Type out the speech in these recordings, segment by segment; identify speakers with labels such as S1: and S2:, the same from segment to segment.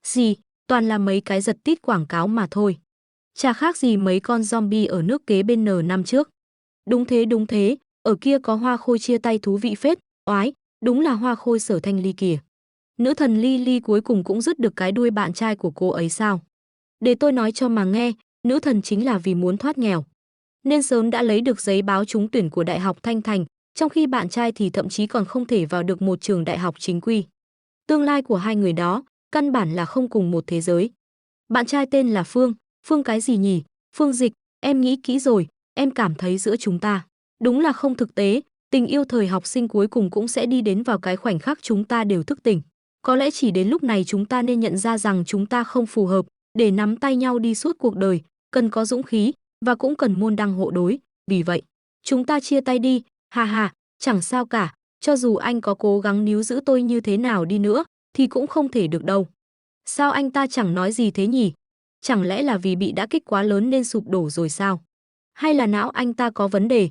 S1: Gì, toàn là mấy cái giật tít quảng cáo mà thôi. Chả khác gì mấy con zombie ở nước kế bên N năm trước. Đúng thế, ở kia có Hoa Khôi chia tay thú vị phết, oái, đúng là Hoa Khôi Sở Thanh Ly kìa. Nữ thần Lily cuối cùng cũng dứt được cái đuôi bạn trai của cô ấy sao? Để tôi nói cho mà nghe, nữ thần chính là vì muốn thoát nghèo, nên sớm đã lấy được giấy báo trúng tuyển của Đại học Thanh Thành, trong khi bạn trai thì thậm chí còn không thể vào được một trường đại học chính quy. Tương lai của hai người đó, căn bản là không cùng một thế giới. Bạn trai tên là Phương, Phương cái gì nhỉ? Phương Dịch, em nghĩ kỹ rồi, em cảm thấy giữa chúng ta đúng là không thực tế, tình yêu thời học sinh cuối cùng cũng sẽ đi đến vào cái khoảnh khắc chúng ta đều thức tỉnh. Có lẽ chỉ đến lúc này chúng ta nên nhận ra rằng chúng ta không phù hợp để nắm tay nhau đi suốt cuộc đời, cần có dũng khí và cũng cần môn đăng hộ đối, vì vậy, chúng ta chia tay đi, ha ha, chẳng sao cả, cho dù anh có cố gắng níu giữ tôi như thế nào đi nữa thì cũng không thể được đâu. Sao anh ta chẳng nói gì thế nhỉ? Chẳng lẽ là vì bị đả kích quá lớn nên sụp đổ rồi sao? Hay là não anh ta có vấn đề?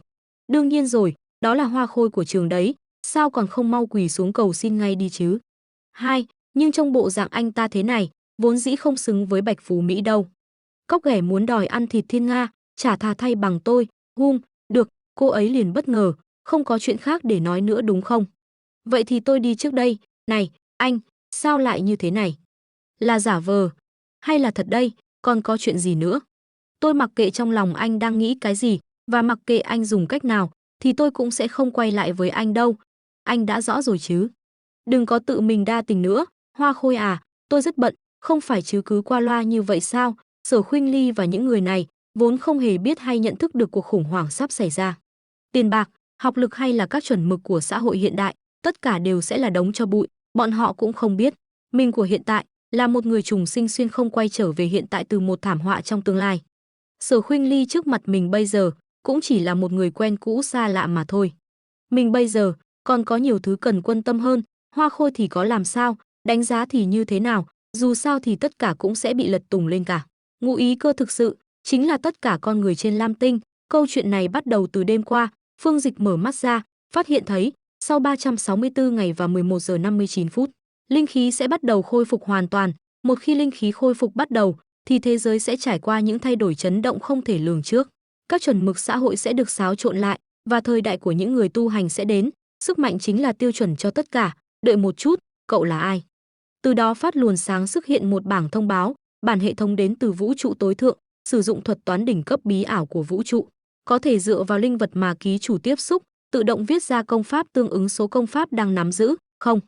S1: Đương nhiên rồi, đó là Hoa Khôi của trường đấy, sao còn không mau quỳ xuống cầu xin ngay đi chứ? Hai, nhưng trong bộ dạng anh ta thế này, vốn dĩ không xứng với Bạch Phú Mỹ đâu. Cóc ghẻ muốn đòi ăn thịt thiên nga, chả thà thay bằng tôi, được, cô ấy liền bất ngờ, không có chuyện khác để nói nữa đúng không? Vậy thì tôi đi trước đây, này, anh, sao lại như thế này? Là giả vờ, hay là thật đây, còn có chuyện gì nữa? Tôi mặc kệ trong lòng anh đang nghĩ cái gì, và mặc kệ anh dùng cách nào, thì tôi cũng sẽ không quay lại với anh đâu. Anh đã rõ rồi chứ? Đừng có tự mình đa tình nữa, Hoa Khôi à, tôi rất bận, không phải chứ cứ qua loa như vậy sao? Sở Khuynh Ly và những người này vốn không hề biết hay nhận thức được cuộc khủng hoảng sắp xảy ra. Tiền bạc, học lực hay là các chuẩn mực của xã hội hiện đại, tất cả đều sẽ là đống cho bụi, bọn họ cũng không biết. Mình của hiện tại là một người trùng sinh xuyên không quay trở về hiện tại từ một thảm họa trong tương lai. Sở Khuynh Ly trước mặt mình bây giờ cũng chỉ là một người quen cũ xa lạ mà thôi. Mình bây giờ còn có nhiều thứ cần quan tâm hơn, Hoa Khôi thì có làm sao, đánh giá thì như thế nào, dù sao thì tất cả cũng sẽ bị lật tùng lên cả. Ngụ ý cơ thực sự chính là tất cả con người trên Lam Tinh. Câu chuyện này bắt đầu từ đêm qua, Phương Dịch mở mắt ra, phát hiện thấy sau 364 ngày và 11 giờ 59 phút, linh khí sẽ bắt đầu khôi phục hoàn toàn. Một khi linh khí khôi phục bắt đầu, thì thế giới sẽ trải qua những thay đổi chấn động không thể lường trước. Các chuẩn mực xã hội sẽ được xáo trộn lại và thời đại của những người tu hành sẽ đến. Sức mạnh chính là tiêu chuẩn cho tất cả. Đợi một chút, cậu là ai? Từ đó phát luồn sáng xuất hiện một bảng thông báo, bản hệ thống đến từ vũ trụ tối thượng, sử dụng thuật toán đỉnh cấp bí ảo của vũ trụ, có thể dựa vào linh vật mà ký chủ tiếp xúc, tự động viết ra công pháp tương ứng số công pháp đang nắm giữ, không.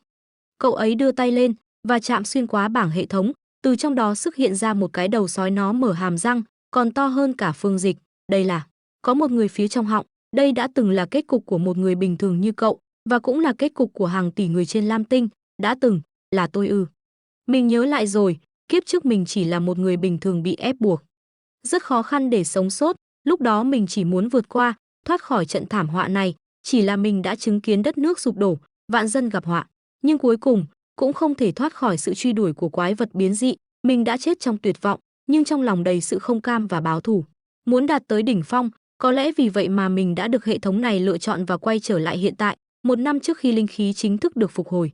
S1: Cậu ấy đưa tay lên và chạm xuyên qua bảng hệ thống, từ trong đó xuất hiện ra một cái đầu sói, nó mở hàm răng, còn to hơn cả Phương Dịch. Đây là, có một người phía trong họng, đây đã từng là kết cục của một người bình thường như cậu, và cũng là kết cục của hàng tỷ người trên Lam Tinh, đã từng, là tôi ư. Mình nhớ lại rồi, kiếp trước mình chỉ là một người bình thường bị ép buộc. Rất khó khăn để sống sót, lúc đó mình chỉ muốn vượt qua, thoát khỏi trận thảm họa này, chỉ là mình đã chứng kiến đất nước sụp đổ, vạn dân gặp họa, nhưng cuối cùng cũng không thể thoát khỏi sự truy đuổi của quái vật biến dị, mình đã chết trong tuyệt vọng, nhưng trong lòng đầy sự không cam và báo thù, muốn đạt tới đỉnh phong, có lẽ vì vậy mà mình đã được hệ thống này lựa chọn và quay trở lại hiện tại, 1 năm trước khi linh khí chính thức được phục hồi.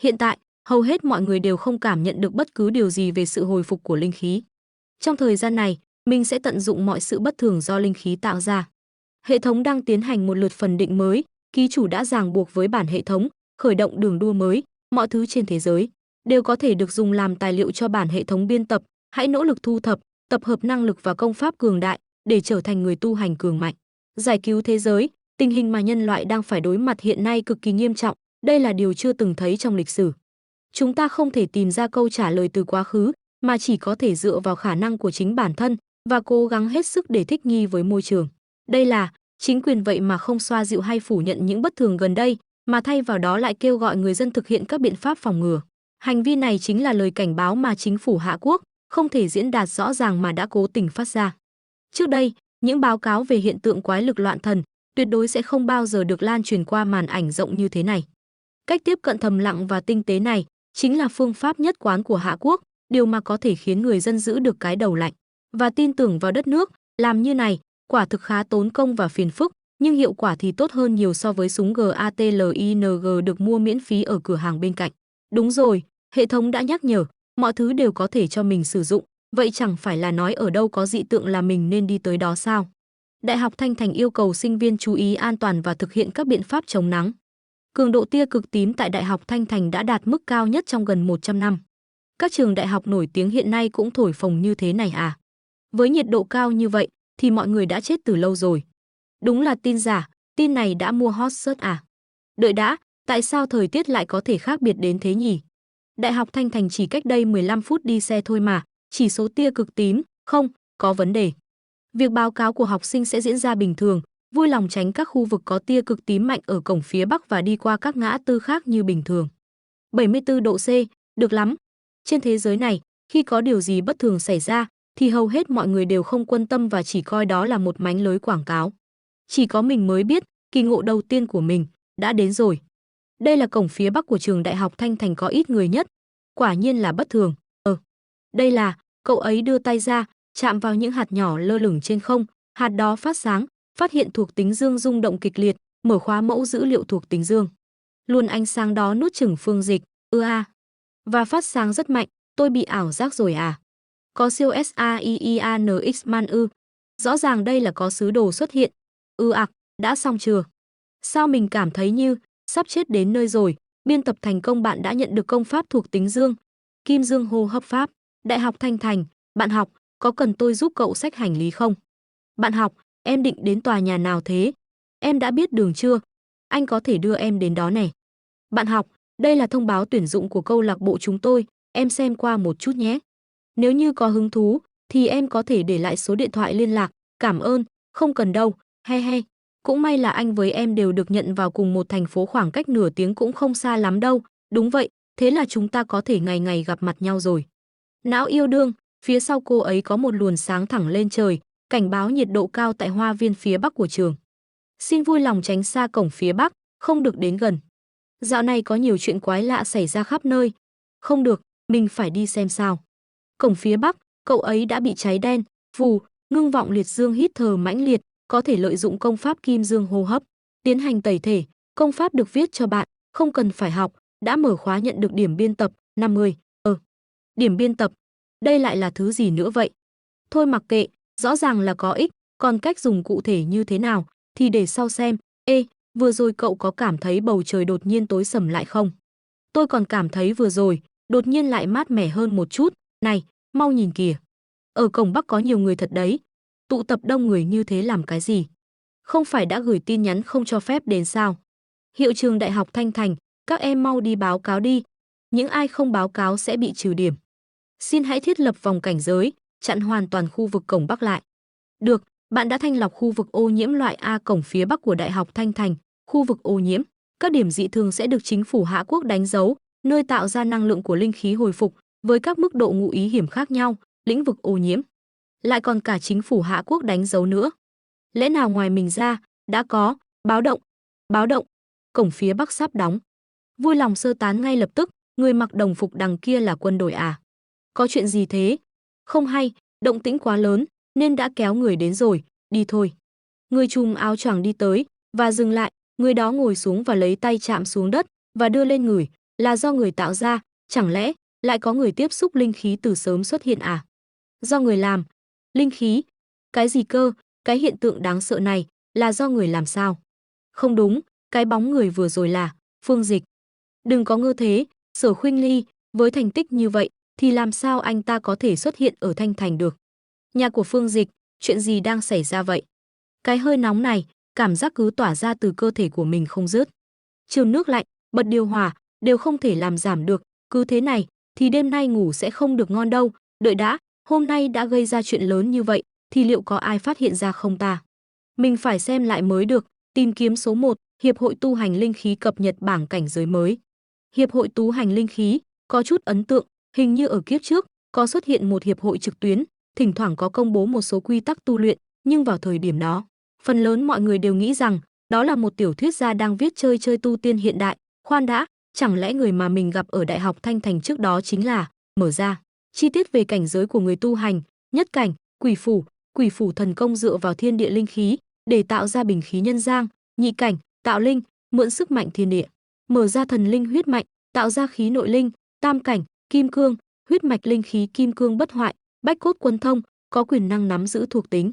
S1: Hiện tại, hầu hết mọi người đều không cảm nhận được bất cứ điều gì về sự hồi phục của linh khí. Trong thời gian này, mình sẽ tận dụng mọi sự bất thường do linh khí tạo ra. Hệ thống đang tiến hành một lượt phần định mới, ký chủ đã ràng buộc với bản hệ thống, khởi động đường đua mới, mọi thứ trên thế giới đều có thể được dùng làm tài liệu cho bản hệ thống biên tập, hãy nỗ lực thu thập, tập hợp năng lực và công pháp cường đại để trở thành người tu hành cường mạnh, giải cứu thế giới. Tình hình mà nhân loại đang phải đối mặt hiện nay cực kỳ nghiêm trọng, đây là điều chưa từng thấy trong lịch sử. Chúng ta không thể tìm ra câu trả lời từ quá khứ, mà chỉ có thể dựa vào khả năng của chính bản thân và cố gắng hết sức để thích nghi với môi trường. Đây là chính quyền vậy mà không xoa dịu hay phủ nhận những bất thường gần đây, mà thay vào đó lại kêu gọi người dân thực hiện các biện pháp phòng ngừa. Hành vi này chính là lời cảnh báo mà chính phủ Hạ Quốc không thể diễn đạt rõ ràng mà đã cố tình phát ra. Trước đây, những báo cáo về hiện tượng quái lực loạn thần tuyệt đối sẽ không bao giờ được lan truyền qua màn ảnh rộng như thế này. Cách tiếp cận thầm lặng và tinh tế này chính là phương pháp nhất quán của Hạ Quốc, điều mà có thể khiến người dân giữ được cái đầu lạnh và tin tưởng vào đất nước. Làm như này quả thực khá tốn công và phiền phức, nhưng hiệu quả thì tốt hơn nhiều so với súng GATLING được mua miễn phí ở cửa hàng bên cạnh. Đúng rồi, hệ thống đã nhắc nhở, mọi thứ đều có thể cho mình sử dụng, vậy chẳng phải là nói ở đâu có dị tượng là mình nên đi tới đó sao? Đại học Thanh Thành yêu cầu sinh viên chú ý an toàn và thực hiện các biện pháp chống nắng. Cường độ tia cực tím tại Đại học Thanh Thành đã đạt mức cao nhất trong gần 100 năm. Các trường đại học nổi tiếng hiện nay cũng thổi phồng như thế này à? Với nhiệt độ cao như vậy thì mọi người đã chết từ lâu rồi. Đúng là tin giả, tin này đã mua hot search à? Đợi đã, tại sao thời tiết lại có thể khác biệt đến thế nhỉ? Đại học Thanh Thành chỉ cách đây 15 phút đi xe thôi mà, chỉ số tia cực tím, không, có vấn đề. Việc báo cáo của học sinh sẽ diễn ra bình thường, vui lòng tránh các khu vực có tia cực tím mạnh ở cổng phía Bắc và đi qua các ngã tư khác như bình thường. 74 độ C, được lắm. Trên thế giới này, khi có điều gì bất thường xảy ra, thì hầu hết mọi người đều không quan tâm và chỉ coi đó là một mánh lới quảng cáo. Chỉ có mình mới biết, kỳ ngộ đầu tiên của mình đã đến rồi. Đây là cổng phía Bắc của trường Đại học Thanh Thành có ít người nhất. Quả nhiên là bất thường. Đây là, cậu ấy đưa tay ra, chạm vào những hạt nhỏ lơ lửng trên không, hạt đó phát sáng, phát hiện thuộc tính dương rung động kịch liệt, mở khóa mẫu dữ liệu thuộc tính dương. Luồng ánh sáng đó nuốt chửng Phương Dịch, và phát sáng rất mạnh, tôi bị ảo giác rồi à? Có siêu SAIIANX man ư? Rõ ràng đây là có sứ đồ xuất hiện. Đã xong chưa? Sao mình cảm thấy như sắp chết đến nơi rồi, biên tập thành công bạn đã nhận được công pháp thuộc tính dương, Kim Dương hô hấp pháp, Đại học Thanh Thành, bạn học, có cần tôi giúp cậu xách hành lý không? Bạn học, em định đến tòa nhà nào thế? Em đã biết đường chưa? Anh có thể đưa em đến đó này. Bạn học, đây là thông báo tuyển dụng của câu lạc bộ chúng tôi, em xem qua một chút nhé. Nếu như có hứng thú, thì em có thể để lại số điện thoại liên lạc, cảm ơn, không cần đâu, he. Cũng may là anh với em đều được nhận vào cùng một thành phố khoảng cách nửa tiếng cũng không xa lắm đâu, đúng vậy, thế là chúng ta có thể ngày ngày gặp mặt nhau rồi. Não yêu đương, phía sau cô ấy có một luồng sáng thẳng lên trời, cảnh báo nhiệt độ cao tại hoa viên phía Bắc của trường. Xin vui lòng tránh xa cổng phía Bắc, không được đến gần. Dạo này có nhiều chuyện quái lạ xảy ra khắp nơi. Không được, mình phải đi xem sao. Cổng phía Bắc, cậu ấy đã bị cháy đen, phù, ngưng vọng liệt dương hít thở mãnh liệt, có thể lợi dụng công pháp kim dương hô hấp, tiến hành tẩy thể, công pháp được viết cho bạn, không cần phải học, đã mở khóa nhận được điểm biên tập 50. Điểm biên tập, đây lại là thứ gì nữa vậy? Thôi mặc kệ, rõ ràng là có ích, còn cách dùng cụ thể như thế nào thì để sau xem. Vừa rồi cậu có cảm thấy bầu trời đột nhiên tối sầm lại không? Tôi còn cảm thấy vừa rồi, đột nhiên lại mát mẻ hơn một chút. Này, mau nhìn kìa. Ở cổng Bắc có nhiều người thật đấy. Tụ tập đông người như thế làm cái gì? Không phải đã gửi tin nhắn không cho phép đến sao? Hiệu trường Đại học Thanh Thành, các em mau đi báo cáo đi. Những ai không báo cáo sẽ bị trừ điểm. Xin hãy thiết lập vòng cảnh giới, chặn hoàn toàn khu vực cổng Bắc lại. Được, bạn đã thanh lọc khu vực ô nhiễm loại A cổng phía Bắc của Đại học Thanh Thành, khu vực ô nhiễm. Các điểm dị thường sẽ được chính phủ Hạ Quốc đánh dấu, nơi tạo ra năng lượng của linh khí hồi phục, với các mức độ ngụ ý hiểm khác nhau, lĩnh vực ô nhiễm. Lại còn cả chính phủ Hạ Quốc đánh dấu nữa. Lẽ nào ngoài mình ra, đã có, báo động, cổng phía Bắc sắp đóng. Vui lòng sơ tán ngay lập tức, người mặc đồng phục đằng kia là quân đội à? Có chuyện gì thế? Không hay, động tĩnh quá lớn, nên đã kéo người đến rồi, đi thôi. Người trùm áo choàng đi tới, và dừng lại, người đó ngồi xuống và lấy tay chạm xuống đất, và đưa lên người, là do người tạo ra, chẳng lẽ, lại có người tiếp xúc linh khí từ sớm xuất hiện à? Do người làm, linh khí, cái gì cơ, cái hiện tượng đáng sợ này, là do người làm sao? Không đúng, cái bóng người vừa rồi là, Phương Dịch. Đừng có ngơ thế, Sở Khuynh Ly, với thành tích như vậy, thì làm sao anh ta có thể xuất hiện ở Thanh Thành được? Nhà của Phương Dịch, chuyện gì đang xảy ra vậy? Cái hơi nóng này, cảm giác cứ tỏa ra từ cơ thể của mình không dứt. Trường nước lạnh, bật điều hòa, đều không thể làm giảm được, cứ thế này, thì đêm nay ngủ sẽ không được ngon đâu, đợi đã, hôm nay đã gây ra chuyện lớn như vậy, thì liệu có ai phát hiện ra không ta? Mình phải xem lại mới được, tìm kiếm số 1, Hiệp hội tu hành linh khí cập nhật bảng cảnh giới mới. Hiệp hội tu hành linh khí, có chút ấn tượng, hình như ở kiếp trước, có xuất hiện một hiệp hội trực tuyến, thỉnh thoảng có công bố một số quy tắc tu luyện, nhưng vào thời điểm đó, phần lớn mọi người đều nghĩ rằng đó là một tiểu thuyết gia đang viết chơi tu tiên hiện đại. Khoan đã, chẳng lẽ người mà mình gặp ở Đại học Thanh Thành trước đó chính là mở ra chi tiết về cảnh giới của người tu hành, nhất cảnh, quỷ phủ thần công dựa vào thiên địa linh khí để tạo ra bình khí nhân giang, nhị cảnh, tạo linh, mượn sức mạnh thiên địa, mở ra thần linh huyết mạnh, tạo ra khí nội linh, tam cảnh, kim cương, huyết mạch linh khí kim cương bất hoại, bách cốt quân thông, có quyền năng nắm giữ thuộc tính.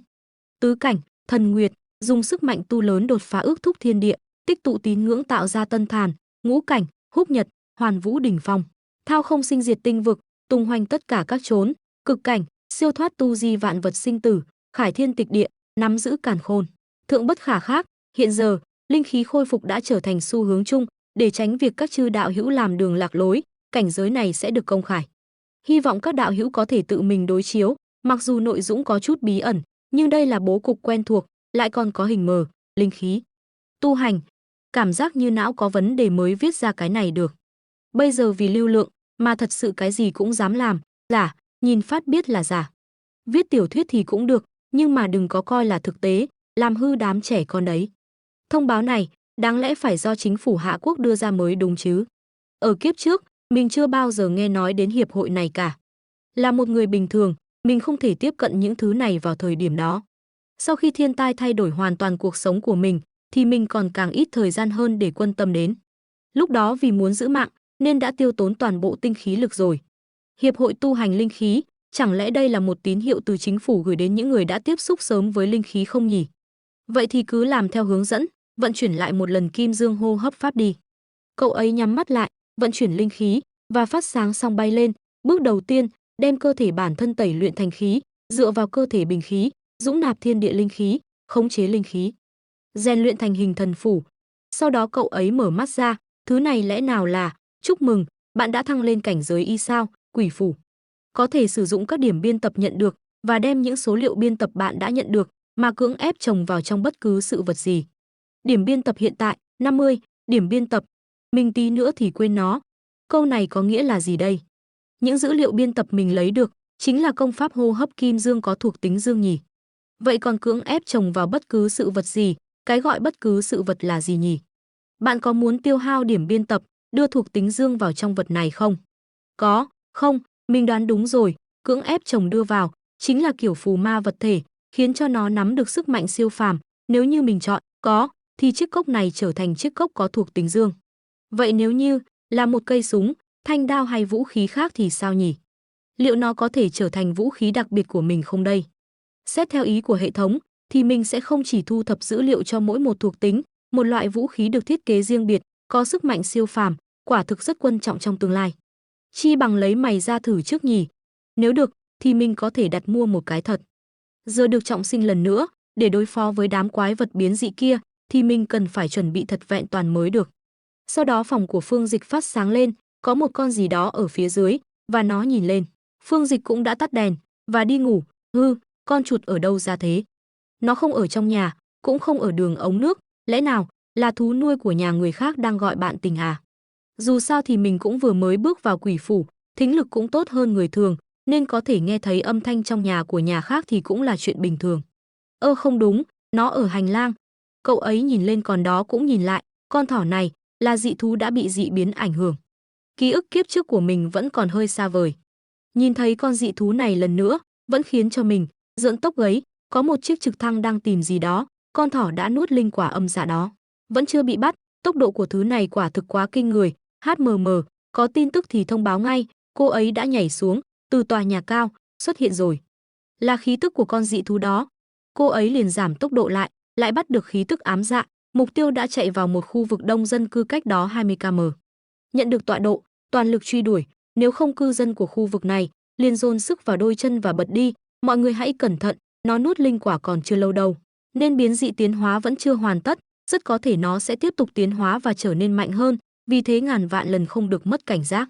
S1: Tứ cảnh, thần nguyệt, dùng sức mạnh tu lớn đột phá ước thúc thiên địa, tích tụ tín ngưỡng tạo ra tân thàn, ngũ cảnh, húc nhật, hoàn vũ đỉnh phong, thao không sinh diệt tinh vực, tung hoành tất cả các chốn, cực cảnh, siêu thoát tu di vạn vật sinh tử, khải thiên tịch địa, nắm giữ càn khôn, thượng bất khả khác. Hiện giờ, linh khí khôi phục đã trở thành xu hướng chung, để tránh việc các chư đạo hữu làm đường lạc lối, cảnh giới này sẽ được công khai. Hy vọng các đạo hữu có thể tự mình đối chiếu, mặc dù nội dung có chút bí ẩn, nhưng đây là bố cục quen thuộc, lại còn có hình mờ, linh khí. Tu hành, cảm giác như não có vấn đề mới viết ra cái này được. Bây giờ vì lưu lượng, mà thật sự cái gì cũng dám làm, giả, nhìn phát biết là giả. Viết tiểu thuyết thì cũng được, nhưng mà đừng có coi là thực tế, làm hư đám trẻ con đấy. Thông báo này, đáng lẽ phải do chính phủ Hạ Quốc đưa ra mới đúng chứ. Ở kiếp trước, mình chưa bao giờ nghe nói đến hiệp hội này cả. Là một người bình thường, mình không thể tiếp cận những thứ này vào thời điểm đó. Sau khi thiên tai thay đổi hoàn toàn cuộc sống của mình, thì mình còn càng ít thời gian hơn để quan tâm đến. Lúc đó vì muốn giữ mạng, nên đã tiêu tốn toàn bộ tinh khí lực rồi. Hiệp hội tu hành linh khí, chẳng lẽ đây là một tín hiệu từ chính phủ gửi đến những người đã tiếp xúc sớm với linh khí không nhỉ? Vậy thì cứ làm theo hướng dẫn, vận chuyển lại một lần kim dương hô hấp pháp đi. Cậu ấy nhắm mắt lại, vận chuyển linh khí và phát sáng xong bay lên. Bước đầu tiên, đem cơ thể bản thân tẩy luyện thành khí, dựa vào cơ thể bình khí, dũng nạp thiên địa linh khí, khống chế linh khí, rèn luyện thành hình thần phủ. Sau đó cậu ấy mở mắt ra, thứ này lẽ nào là, chúc mừng, bạn đã thăng lên cảnh giới y sao, quỷ phủ. Có thể sử dụng các điểm biên tập nhận được và đem những số liệu biên tập bạn đã nhận được mà cưỡng ép chồng vào trong bất cứ sự vật gì. Điểm biên tập hiện tại 50, điểm biên tập, mình tí nữa thì quên nó. Câu này có nghĩa là gì đây? Những dữ liệu biên tập mình lấy được chính là công pháp hô hấp kim dương có thuộc tính dương nhỉ? Vậy còn cưỡng ép chồng vào bất cứ sự vật gì, cái gọi bất cứ sự vật là gì nhỉ? Bạn có muốn tiêu hao điểm biên tập, đưa thuộc tính dương vào trong vật này không? Có, không, mình đoán đúng rồi, cưỡng ép chồng đưa vào chính là kiểu phù ma vật thể, khiến cho nó nắm được sức mạnh siêu phàm. Nếu như mình chọn có, thì chiếc cốc này trở thành chiếc cốc có thuộc tính dương. Vậy nếu như là một cây súng, thanh đao hay vũ khí khác thì sao nhỉ? Liệu nó có thể trở thành vũ khí đặc biệt của mình không đây? Xét theo ý của hệ thống, thì mình sẽ không chỉ thu thập dữ liệu cho mỗi một thuộc tính, một loại vũ khí được thiết kế riêng biệt, có sức mạnh siêu phàm, quả thực rất quan trọng trong tương lai. Chi bằng lấy mày ra thử trước nhỉ? Nếu được, thì mình có thể đặt mua một cái thật. Giờ được trọng sinh lần nữa, để đối phó với đám quái vật biến dị kia, thì mình cần phải chuẩn bị thật vẹn toàn mới được. Sau đó phòng của Phương Dịch phát sáng lên, có một con gì đó ở phía dưới, và nó nhìn lên. Phương Dịch cũng đã tắt đèn, và đi ngủ. Con chuột ở đâu ra thế? Nó không ở trong nhà, cũng không ở đường ống nước, lẽ nào là thú nuôi của nhà người khác đang gọi bạn tình à? Dù sao thì mình cũng vừa mới bước vào quỷ phủ, thính lực cũng tốt hơn người thường, nên có thể nghe thấy âm thanh trong nhà của nhà khác thì cũng là chuyện bình thường. Không đúng, nó ở hành lang. Cậu ấy nhìn lên còn đó cũng nhìn lại, con thỏ này là dị thú đã bị dị biến ảnh hưởng. Ký ức kiếp trước của mình vẫn còn hơi xa vời. Nhìn thấy con dị thú này lần nữa, vẫn khiến cho mình rợn tóc gáy. Có một chiếc trực thăng đang tìm gì đó, con thỏ đã nuốt linh quả âm dạ đó, vẫn chưa bị bắt. Tốc độ của thứ này quả thực quá kinh người. HMM, có tin tức thì thông báo ngay, cô ấy đã nhảy xuống từ tòa nhà cao, xuất hiện rồi. Là khí tức của con dị thú đó. Cô ấy liền giảm tốc độ lại bắt được khí tức ám dạ, mục tiêu đã chạy vào một khu vực đông dân cư cách đó 20 km. Nhận được tọa độ, toàn lực truy đuổi, nếu không cư dân của khu vực này liền dồn sức vào đôi chân và bật đi. Mọi người hãy cẩn thận, nó nuốt linh quả còn chưa lâu đâu, nên biến dị tiến hóa vẫn chưa hoàn tất, rất có thể nó sẽ tiếp tục tiến hóa và trở nên mạnh hơn, vì thế ngàn vạn lần không được mất cảnh giác.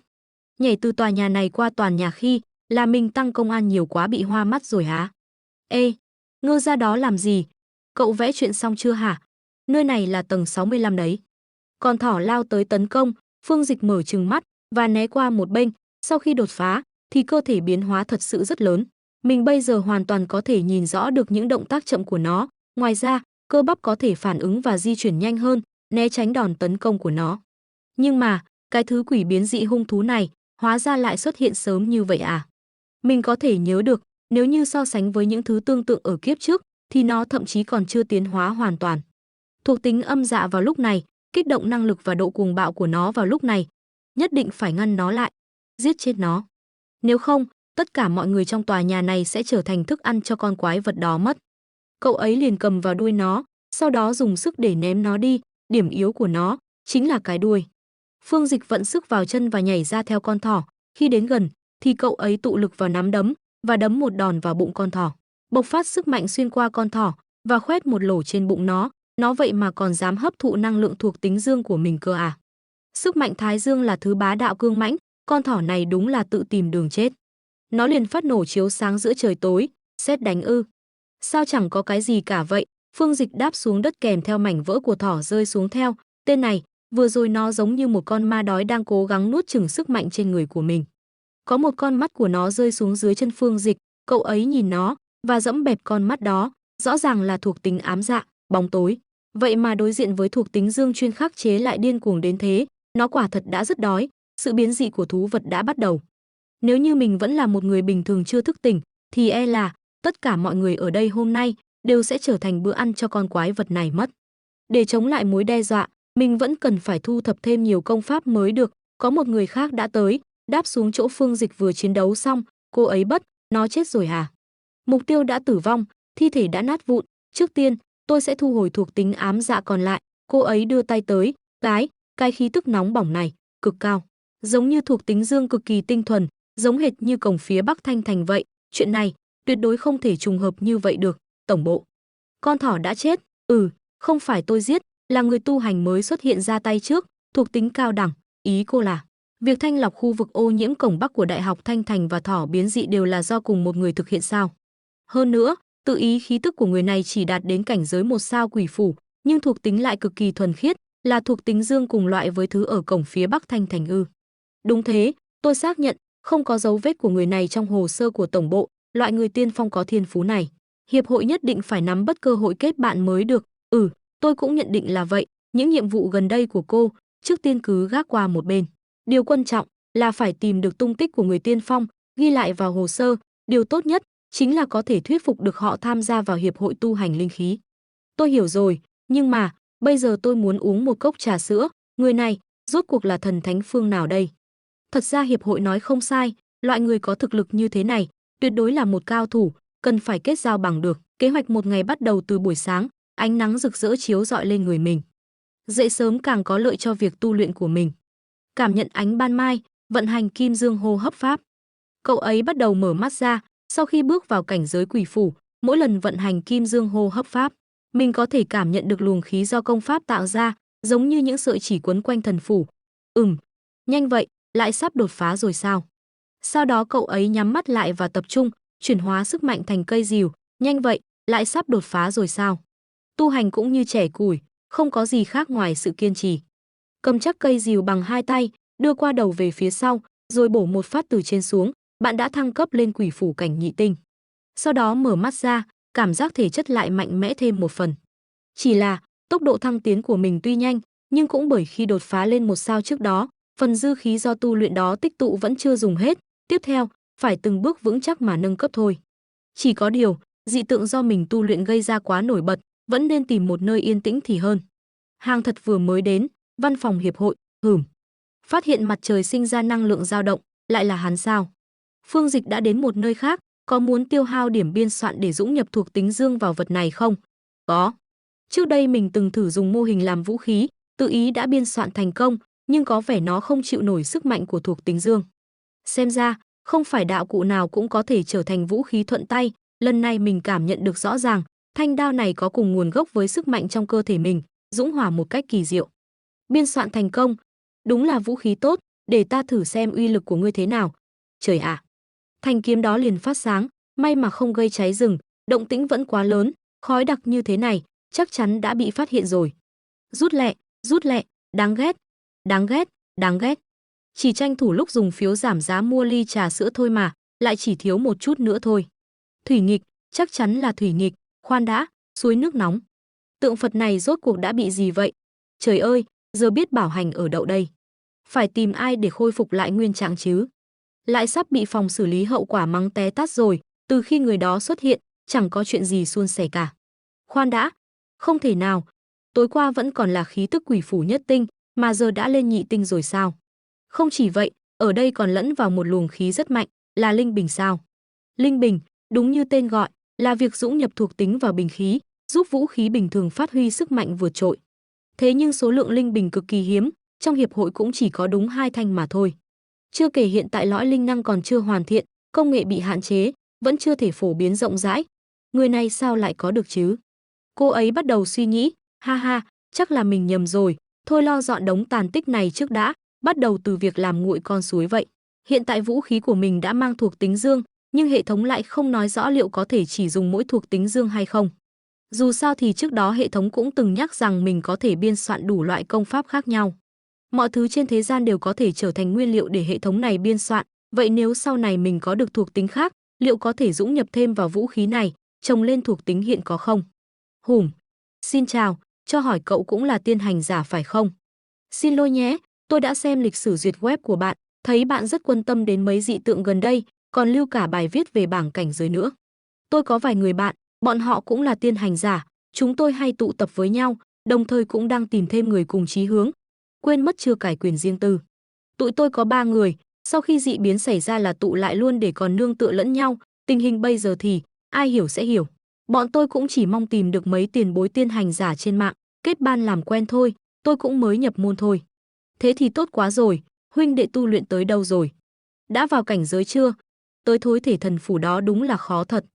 S1: Nhảy từ tòa nhà này qua tòa nhà khi là mình tăng công an nhiều quá bị hoa mắt rồi hả? Ê, ngơ ra đó làm gì? Cậu vẽ chuyện xong chưa hả? Nơi này là tầng 65 đấy. Con thỏ lao tới tấn công, Phương Dịch mở trừng mắt và né qua một bên. Sau khi đột phá thì cơ thể biến hóa thật sự rất lớn. Mình bây giờ hoàn toàn có thể nhìn rõ được những động tác chậm của nó. Ngoài ra, cơ bắp có thể phản ứng và di chuyển nhanh hơn, né tránh đòn tấn công của nó. Nhưng mà, cái thứ quỷ biến dị hung thú này, hóa ra lại xuất hiện sớm như vậy à? Mình có thể nhớ được, nếu như so sánh với những thứ tương tự ở kiếp trước, thì nó thậm chí còn chưa tiến hóa hoàn toàn. Thuộc tính âm dạ vào lúc này, kích động năng lực và độ cuồng bạo của nó vào lúc này, nhất định phải ngăn nó lại, giết chết nó. Nếu không, tất cả mọi người trong tòa nhà này sẽ trở thành thức ăn cho con quái vật đó mất. Cậu ấy liền cầm vào đuôi nó, sau đó dùng sức để ném nó đi, điểm yếu của nó chính là cái đuôi. Phương Dịch vận sức vào chân và nhảy ra theo con thỏ, khi đến gần thì cậu ấy tụ lực vào nắm đấm và đấm một đòn vào bụng con thỏ, bộc phát sức mạnh xuyên qua con thỏ và khoét một lỗ trên bụng nó vậy mà còn dám hấp thụ năng lượng thuộc tính dương của mình cơ à. Sức mạnh Thái Dương là thứ bá đạo cương mãnh, con thỏ này đúng là tự tìm đường chết. Nó liền phát nổ chiếu sáng giữa trời tối, sét đánh ư? Sao chẳng có cái gì cả vậy? Phương Dịch đáp xuống đất kèm theo mảnh vỡ của thỏ rơi xuống theo. Tên này, vừa rồi nó giống như một con ma đói đang cố gắng nuốt chửng sức mạnh trên người của mình. Có một con mắt của nó rơi xuống dưới chân Phương Dịch, cậu ấy nhìn nó và dẫm bẹp con mắt đó, rõ ràng là thuộc tính ám dạ, bóng tối. Vậy mà đối diện với thuộc tính dương chuyên khắc chế lại điên cuồng đến thế, nó quả thật đã rất đói, sự biến dị của thú vật đã bắt đầu. Nếu như mình vẫn là một người bình thường chưa thức tỉnh, thì e là tất cả mọi người ở đây hôm nay đều sẽ trở thành bữa ăn cho con quái vật này mất. Để chống lại mối đe dọa, mình vẫn cần phải thu thập thêm nhiều công pháp mới được. Có một người khác đã tới, đáp xuống chỗ Phương Dịch vừa chiến đấu xong, cô ấy bất, nó chết rồi à? Mục tiêu đã tử vong, thi thể đã nát vụn, trước tiên, tôi sẽ thu hồi thuộc tính ám dạ còn lại. Cô ấy đưa tay tới, cái khí tức nóng bỏng này, cực cao, giống như thuộc tính dương cực kỳ tinh thuần, giống hệt như cổng phía Bắc Thanh Thành vậy. Chuyện này tuyệt đối không thể trùng hợp như vậy được. Tổng bộ, con thỏ đã chết. Không phải tôi giết, là người tu hành mới xuất hiện ra tay trước, thuộc tính cao đẳng. Ý cô là việc thanh lọc khu vực ô nhiễm cổng Bắc của Đại học Thanh Thành và thỏ biến dị đều là do cùng một người thực hiện sao? Hơn nữa, tự ý khí tức của người này chỉ đạt đến cảnh giới 1 sao quỷ phủ, nhưng thuộc tính lại cực kỳ thuần khiết, là thuộc tính dương cùng loại với thứ ở cổng phía Bắc Thanh Thành ư? Đúng thế, tôi xác nhận, không có dấu vết của người này trong hồ sơ của tổng bộ, loại người tiên phong có thiên phú này. Hiệp hội nhất định phải nắm bắt cơ hội kết bạn mới được. Tôi cũng nhận định là vậy, những nhiệm vụ gần đây của cô, trước tiên cứ gác qua một bên. Điều quan trọng là phải tìm được tung tích của người tiên phong, ghi lại vào hồ sơ, điều tốt nhất chính là có thể thuyết phục được họ tham gia vào hiệp hội tu hành linh khí. Tôi hiểu rồi, nhưng mà, bây giờ tôi muốn uống một cốc trà sữa, người này, rốt cuộc là thần thánh phương nào đây? Thật ra hiệp hội nói không sai, loại người có thực lực như thế này, tuyệt đối là một cao thủ, cần phải kết giao bằng được. Kế hoạch một ngày bắt đầu từ buổi sáng, ánh nắng rực rỡ chiếu rọi lên người mình. Dậy sớm càng có lợi cho việc tu luyện của mình. Cảm nhận ánh ban mai, vận hành kim dương hô hấp pháp. Cậu ấy bắt đầu mở mắt ra, sau khi bước vào cảnh giới quỷ phủ, mỗi lần vận hành kim dương hô hấp pháp, mình có thể cảm nhận được luồng khí do công pháp tạo ra, giống như những sợi chỉ quấn quanh thần phủ. Nhanh vậy, lại sắp đột phá rồi sao? Sau đó cậu ấy nhắm mắt lại và tập trung, chuyển hóa sức mạnh thành cây rìu. Nhanh vậy, lại sắp đột phá rồi sao? Tu hành cũng như trẻ củi, không có gì khác ngoài sự kiên trì. Cầm chắc cây rìu bằng hai tay, đưa qua đầu về phía sau, rồi bổ một phát từ trên xuống, bạn đã thăng cấp lên quỷ phủ cảnh nhị tinh. Sau đó mở mắt ra, cảm giác thể chất lại mạnh mẽ thêm một phần. Chỉ là, tốc độ thăng tiến của mình tuy nhanh, nhưng cũng bởi khi đột phá lên 1 sao trước đó, phần dư khí do tu luyện đó tích tụ vẫn chưa dùng hết, tiếp theo, phải từng bước vững chắc mà nâng cấp thôi. Chỉ có điều, dị tượng do mình tu luyện gây ra quá nổi bật, vẫn nên tìm một nơi yên tĩnh thì hơn. Hàng thật vừa mới đến, văn phòng hiệp hội, phát hiện mặt trời sinh ra năng lượng dao động, lại là hắn sao? Phương Dịch đã đến một nơi khác, có muốn tiêu hao điểm biên soạn để dũng nhập thuộc tính dương vào vật này không? Có. Trước đây mình từng thử dùng mô hình làm vũ khí, tự ý đã biên soạn thành công, nhưng có vẻ nó không chịu nổi sức mạnh của thuộc tính dương. Xem ra, không phải đạo cụ nào cũng có thể trở thành vũ khí thuận tay, lần này mình cảm nhận được rõ ràng, thanh đao này có cùng nguồn gốc với sức mạnh trong cơ thể mình, dũng hỏa một cách kỳ diệu. Biên soạn thành công, đúng là vũ khí tốt, để ta thử xem uy lực của ngươi thế nào. Trời ạ! Thanh kiếm đó liền phát sáng, may mà không gây cháy rừng, động tĩnh vẫn quá lớn, khói đặc như thế này, chắc chắn đã bị phát hiện rồi. Rút lẹ, đáng ghét, đáng ghét, đáng ghét. Chỉ tranh thủ lúc dùng phiếu giảm giá mua ly trà sữa thôi mà, lại chỉ thiếu một chút nữa thôi. Thủy nghịch, chắc chắn là thủy nghịch, khoan đã, suối nước nóng. Tượng Phật này rốt cuộc đã bị gì vậy? Trời ơi, giờ biết bảo hành ở đậu đây. Phải tìm ai để khôi phục lại nguyên trạng chứ? Lại sắp bị phòng xử lý hậu quả mắng té tát rồi, từ khi người đó xuất hiện, chẳng có chuyện gì suôn sẻ cả. Khoan đã, không thể nào, tối qua vẫn còn là khí tức quỷ phủ nhất tinh, mà giờ đã lên nhị tinh rồi sao? Không chỉ vậy, ở đây còn lẫn vào một luồng khí rất mạnh, là linh bình sao? Linh bình, đúng như tên gọi, là việc dũng nhập thuộc tính vào bình khí, giúp vũ khí bình thường phát huy sức mạnh vượt trội. Thế nhưng số lượng linh bình cực kỳ hiếm, trong hiệp hội cũng chỉ có đúng 2 thanh mà thôi. Chưa kể hiện tại lõi linh năng còn chưa hoàn thiện, công nghệ bị hạn chế, vẫn chưa thể phổ biến rộng rãi. Người này sao lại có được chứ? Cô ấy bắt đầu suy nghĩ, ha ha, chắc là mình nhầm rồi, thôi lo dọn đống tàn tích này trước đã, bắt đầu từ việc làm nguội con suối vậy. Hiện tại vũ khí của mình đã mang thuộc tính dương, nhưng hệ thống lại không nói rõ liệu có thể chỉ dùng mỗi thuộc tính dương hay không. Dù sao thì trước đó hệ thống cũng từng nhắc rằng mình có thể biên soạn đủ loại công pháp khác nhau. Mọi thứ trên thế gian đều có thể trở thành nguyên liệu để hệ thống này biên soạn, vậy nếu sau này mình có được thuộc tính khác, liệu có thể dũng nhập thêm vào vũ khí này, trồng lên thuộc tính hiện có không? Xin chào, cho hỏi cậu cũng là tiên hành giả phải không? Xin lỗi nhé, tôi đã xem lịch sử duyệt web của bạn, thấy bạn rất quan tâm đến mấy dị tượng gần đây, còn lưu cả bài viết về bảng cảnh giới nữa. Tôi có vài người bạn, bọn họ cũng là tiên hành giả, chúng tôi hay tụ tập với nhau, đồng thời cũng đang tìm thêm người cùng chí hướng. Quên mất chưa cài quyền riêng tư. Tụi tôi có 3 người, sau khi dị biến xảy ra là tụ lại luôn để còn nương tựa lẫn nhau, tình hình bây giờ thì ai hiểu sẽ hiểu. Bọn tôi cũng chỉ mong tìm được mấy tiền bối tiên hành giả trên mạng, kết ban làm quen thôi, tôi cũng mới nhập môn thôi. Thế thì tốt quá rồi, huynh đệ tu luyện tới đâu rồi? Đã vào cảnh giới chưa? Tới thối thể thần phủ đó đúng là khó thật.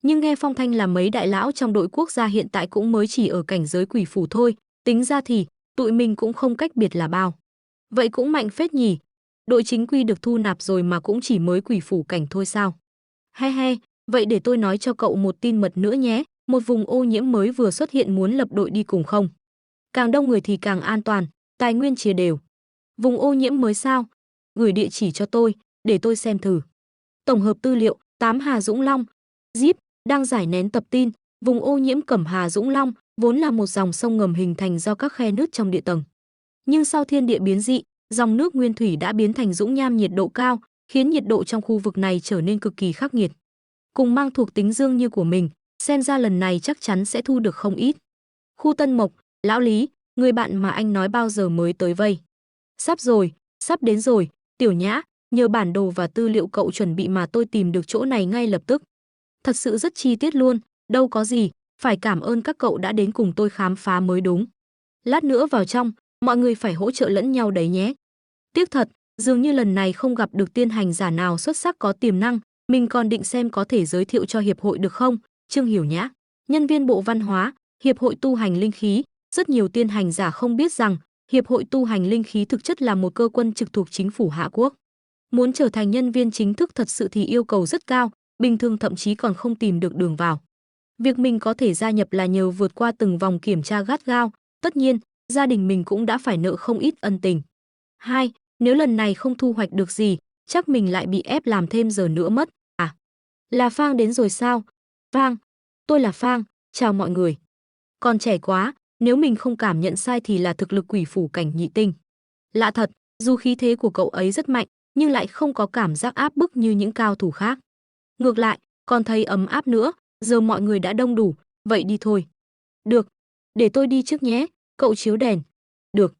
S1: Nhưng nghe phong thanh là mấy đại lão trong đội quốc gia hiện tại cũng mới chỉ ở cảnh giới quỷ phủ thôi, tính ra thì tụi mình cũng không cách biệt là bao. Vậy cũng mạnh phết nhỉ, đội chính quy được thu nạp rồi mà cũng chỉ mới quỷ phủ cảnh thôi sao? He he, vậy để tôi nói cho cậu một tin mật nữa nhé, một vùng ô nhiễm mới vừa xuất hiện muốn lập đội đi cùng không? Càng đông người thì càng an toàn, tài nguyên chia đều. Vùng ô nhiễm mới sao? Gửi địa chỉ cho tôi, để tôi xem thử. Tổng hợp tư liệu, Tám Hà Dũng Long. Zip, đang giải nén tập tin, vùng ô nhiễm Cẩm Hà Dũng Long vốn là một dòng sông ngầm hình thành do các khe nứt trong địa tầng. Nhưng sau thiên địa biến dị, dòng nước nguyên thủy đã biến thành dũng nham nhiệt độ cao, khiến nhiệt độ trong khu vực này trở nên cực kỳ khắc nghiệt. Cùng mang thuộc tính dương như của mình, xem ra lần này chắc chắn sẽ thu được không ít. Khu Tân Mộc, lão Lý, người bạn mà anh nói bao giờ mới tới vây. Sắp rồi, sắp đến rồi, Tiểu Nhã, nhờ bản đồ và tư liệu cậu chuẩn bị mà tôi tìm được chỗ này ngay lập tức. Thật sự rất chi tiết luôn, đâu có gì, phải cảm ơn các cậu đã đến cùng tôi khám phá mới đúng. Lát nữa vào trong, mọi người phải hỗ trợ lẫn nhau đấy nhé. Tiếc thật, dường như lần này không gặp được tiên hành giả nào xuất sắc có tiềm năng, mình còn định xem có thể giới thiệu cho hiệp hội được không? Trương Hiểu Nhã, nhân viên Bộ Văn hóa, Hiệp hội tu hành linh khí, rất nhiều tiên hành giả không biết rằng Hiệp hội tu hành linh khí thực chất là một cơ quan trực thuộc chính phủ Hạ Quốc. Muốn trở thành nhân viên chính thức thật sự thì yêu cầu rất cao, bình thường thậm chí còn không tìm được đường vào. Việc mình có thể gia nhập là nhờ vượt qua từng vòng kiểm tra gắt gao, tất nhiên, gia đình mình cũng đã phải nợ không ít ân tình. 2. Nếu lần này không thu hoạch được gì, chắc mình lại bị ép làm thêm giờ nữa mất. À, là Phang đến rồi sao? Phang, tôi là Phang, chào mọi người. Còn trẻ quá, nếu mình không cảm nhận sai thì là thực lực quỷ phủ cảnh nhị tinh. Lạ thật, dù khí thế của cậu ấy rất mạnh, nhưng lại không có cảm giác áp bức như những cao thủ khác. Ngược lại, còn thấy ấm áp nữa, giờ mọi người đã đông đủ, vậy đi thôi. Được, để tôi đi trước nhé, cậu chiếu đèn. Được.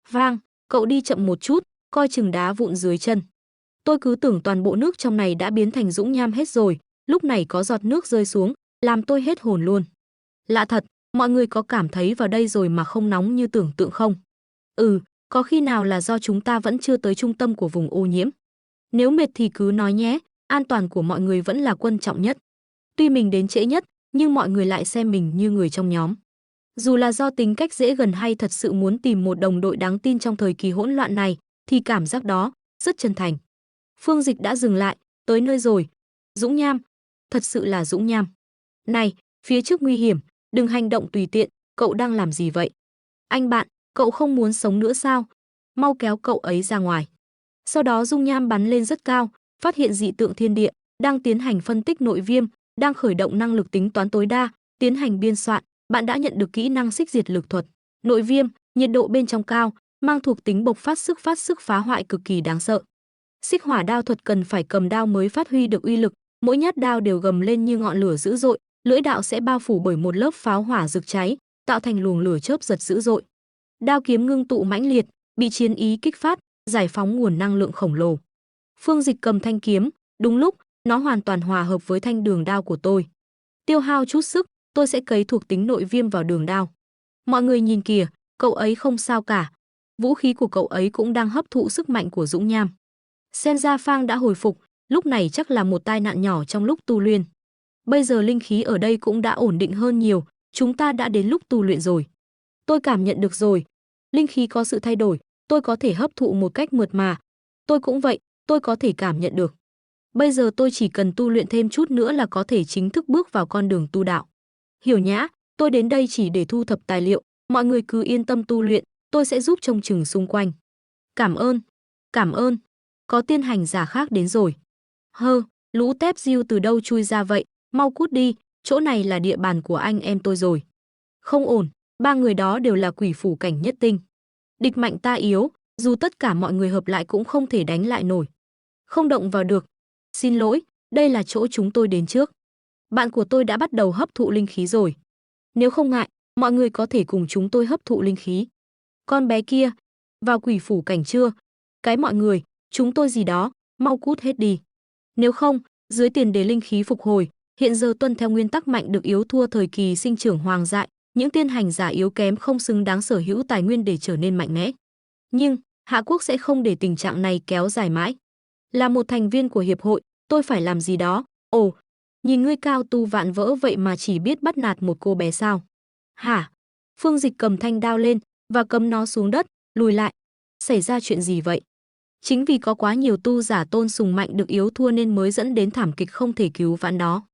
S1: Vang, cậu đi chậm một chút, coi chừng đá vụn dưới chân. Tôi cứ tưởng toàn bộ nước trong này đã biến thành dũng nham hết rồi, lúc này có giọt nước rơi xuống, làm tôi hết hồn luôn. Lạ thật, mọi người có cảm thấy vào đây rồi mà không nóng như tưởng tượng không? Có khi nào là do chúng ta vẫn chưa tới trung tâm của vùng ô nhiễm? Nếu mệt thì cứ nói nhé, an toàn của mọi người vẫn là quan trọng nhất. Tuy mình đến trễ nhất, nhưng mọi người lại xem mình như người trong nhóm. Dù là do tính cách dễ gần hay thật sự muốn tìm một đồng đội đáng tin trong thời kỳ hỗn loạn này, thì cảm giác đó rất chân thành. Phương Dịch đã dừng lại, tới nơi rồi. Dũng nham, thật sự là dũng nham. Này, phía trước nguy hiểm, đừng hành động tùy tiện, cậu đang làm gì vậy? Anh bạn, cậu không muốn sống nữa sao? Mau kéo cậu ấy ra ngoài. Sau đó dung nham bắn lên rất cao, phát hiện dị tượng thiên địa, đang tiến hành phân tích nội viêm, đang khởi động năng lực tính toán tối đa, tiến hành biên soạn, bạn đã nhận được kỹ năng xích diệt lực thuật. Nội viêm, nhiệt độ bên trong cao, mang thuộc tính bộc phát sức phá hoại cực kỳ đáng sợ. Xích hỏa đao thuật cần phải cầm đao mới phát huy được uy lực, mỗi nhát đao đều gầm lên như ngọn lửa dữ dội, lưỡi đạo sẽ bao phủ bởi một lớp pháo hỏa rực cháy, tạo thành luồng lửa chớp giật dữ dội. Đao kiếm ngưng tụ mãnh liệt, bị chiến ý kích phát, giải phóng nguồn năng lượng khổng lồ. Phương Dịch cầm thanh kiếm, Đúng lúc, nó hoàn toàn hòa hợp với thanh đường đao của tôi. Tiêu hao chút sức, tôi sẽ cấy thuộc tính nội viêm vào đường đao. Mọi người nhìn kìa, cậu ấy không sao cả. Vũ khí của cậu ấy cũng đang hấp thụ sức mạnh của dũng nham. Xem ra Phang đã hồi phục, lúc này chắc là một tai nạn nhỏ trong lúc tu luyện. Bây giờ linh khí ở đây cũng đã ổn định hơn nhiều, chúng ta đã đến lúc tu luyện rồi. Tôi cảm nhận được rồi, linh khí có sự thay đổi, tôi có thể hấp thụ một cách mượt mà. Tôi cũng vậy, tôi có thể cảm nhận được. Bây giờ tôi chỉ cần tu luyện thêm chút nữa là có thể chính thức bước vào con đường tu đạo. Hiểu nhã, tôi đến đây chỉ để thu thập tài liệu, mọi người cứ yên tâm tu luyện, tôi sẽ giúp trông chừng xung quanh. Cảm ơn, có tiên hành giả khác đến rồi. Hơ, lũ tép diêu từ đâu chui ra vậy, mau cút đi, chỗ này là địa bàn của anh em tôi rồi. Không ổn, ba người đó đều là quỷ phủ cảnh nhất tinh. Địch mạnh ta yếu, dù tất cả mọi người hợp lại cũng không thể đánh lại nổi. Không động vào được. Xin lỗi, đây là chỗ chúng tôi đến trước. Bạn của tôi đã bắt đầu hấp thụ linh khí rồi. Nếu không ngại, mọi người có thể cùng chúng tôi hấp thụ linh khí. Con bé kia, vào quỷ phủ cảnh chưa? Cái mọi người, chúng tôi gì đó, mau cút hết đi. Nếu không, dưới tiền đề linh khí phục hồi, hiện giờ tuân theo nguyên tắc mạnh được yếu thua thời kỳ sinh trưởng hoàng dại, những tiên hành giả yếu kém không xứng đáng sở hữu tài nguyên để trở nên mạnh mẽ. Nhưng, Hạ Quốc sẽ không để tình trạng này kéo dài mãi. Là một thành viên của hiệp hội, tôi phải làm gì đó. Ồ, nhìn ngươi cao tu vạn vỡ vậy mà chỉ biết bắt nạt một cô bé sao? Hả? Phương Dịch cầm thanh đao lên và cấm nó xuống đất, lùi lại. Xảy ra chuyện gì vậy? Chính vì có quá nhiều tu giả tôn sùng mạnh được yếu thua nên mới dẫn đến thảm kịch không thể cứu vãn đó.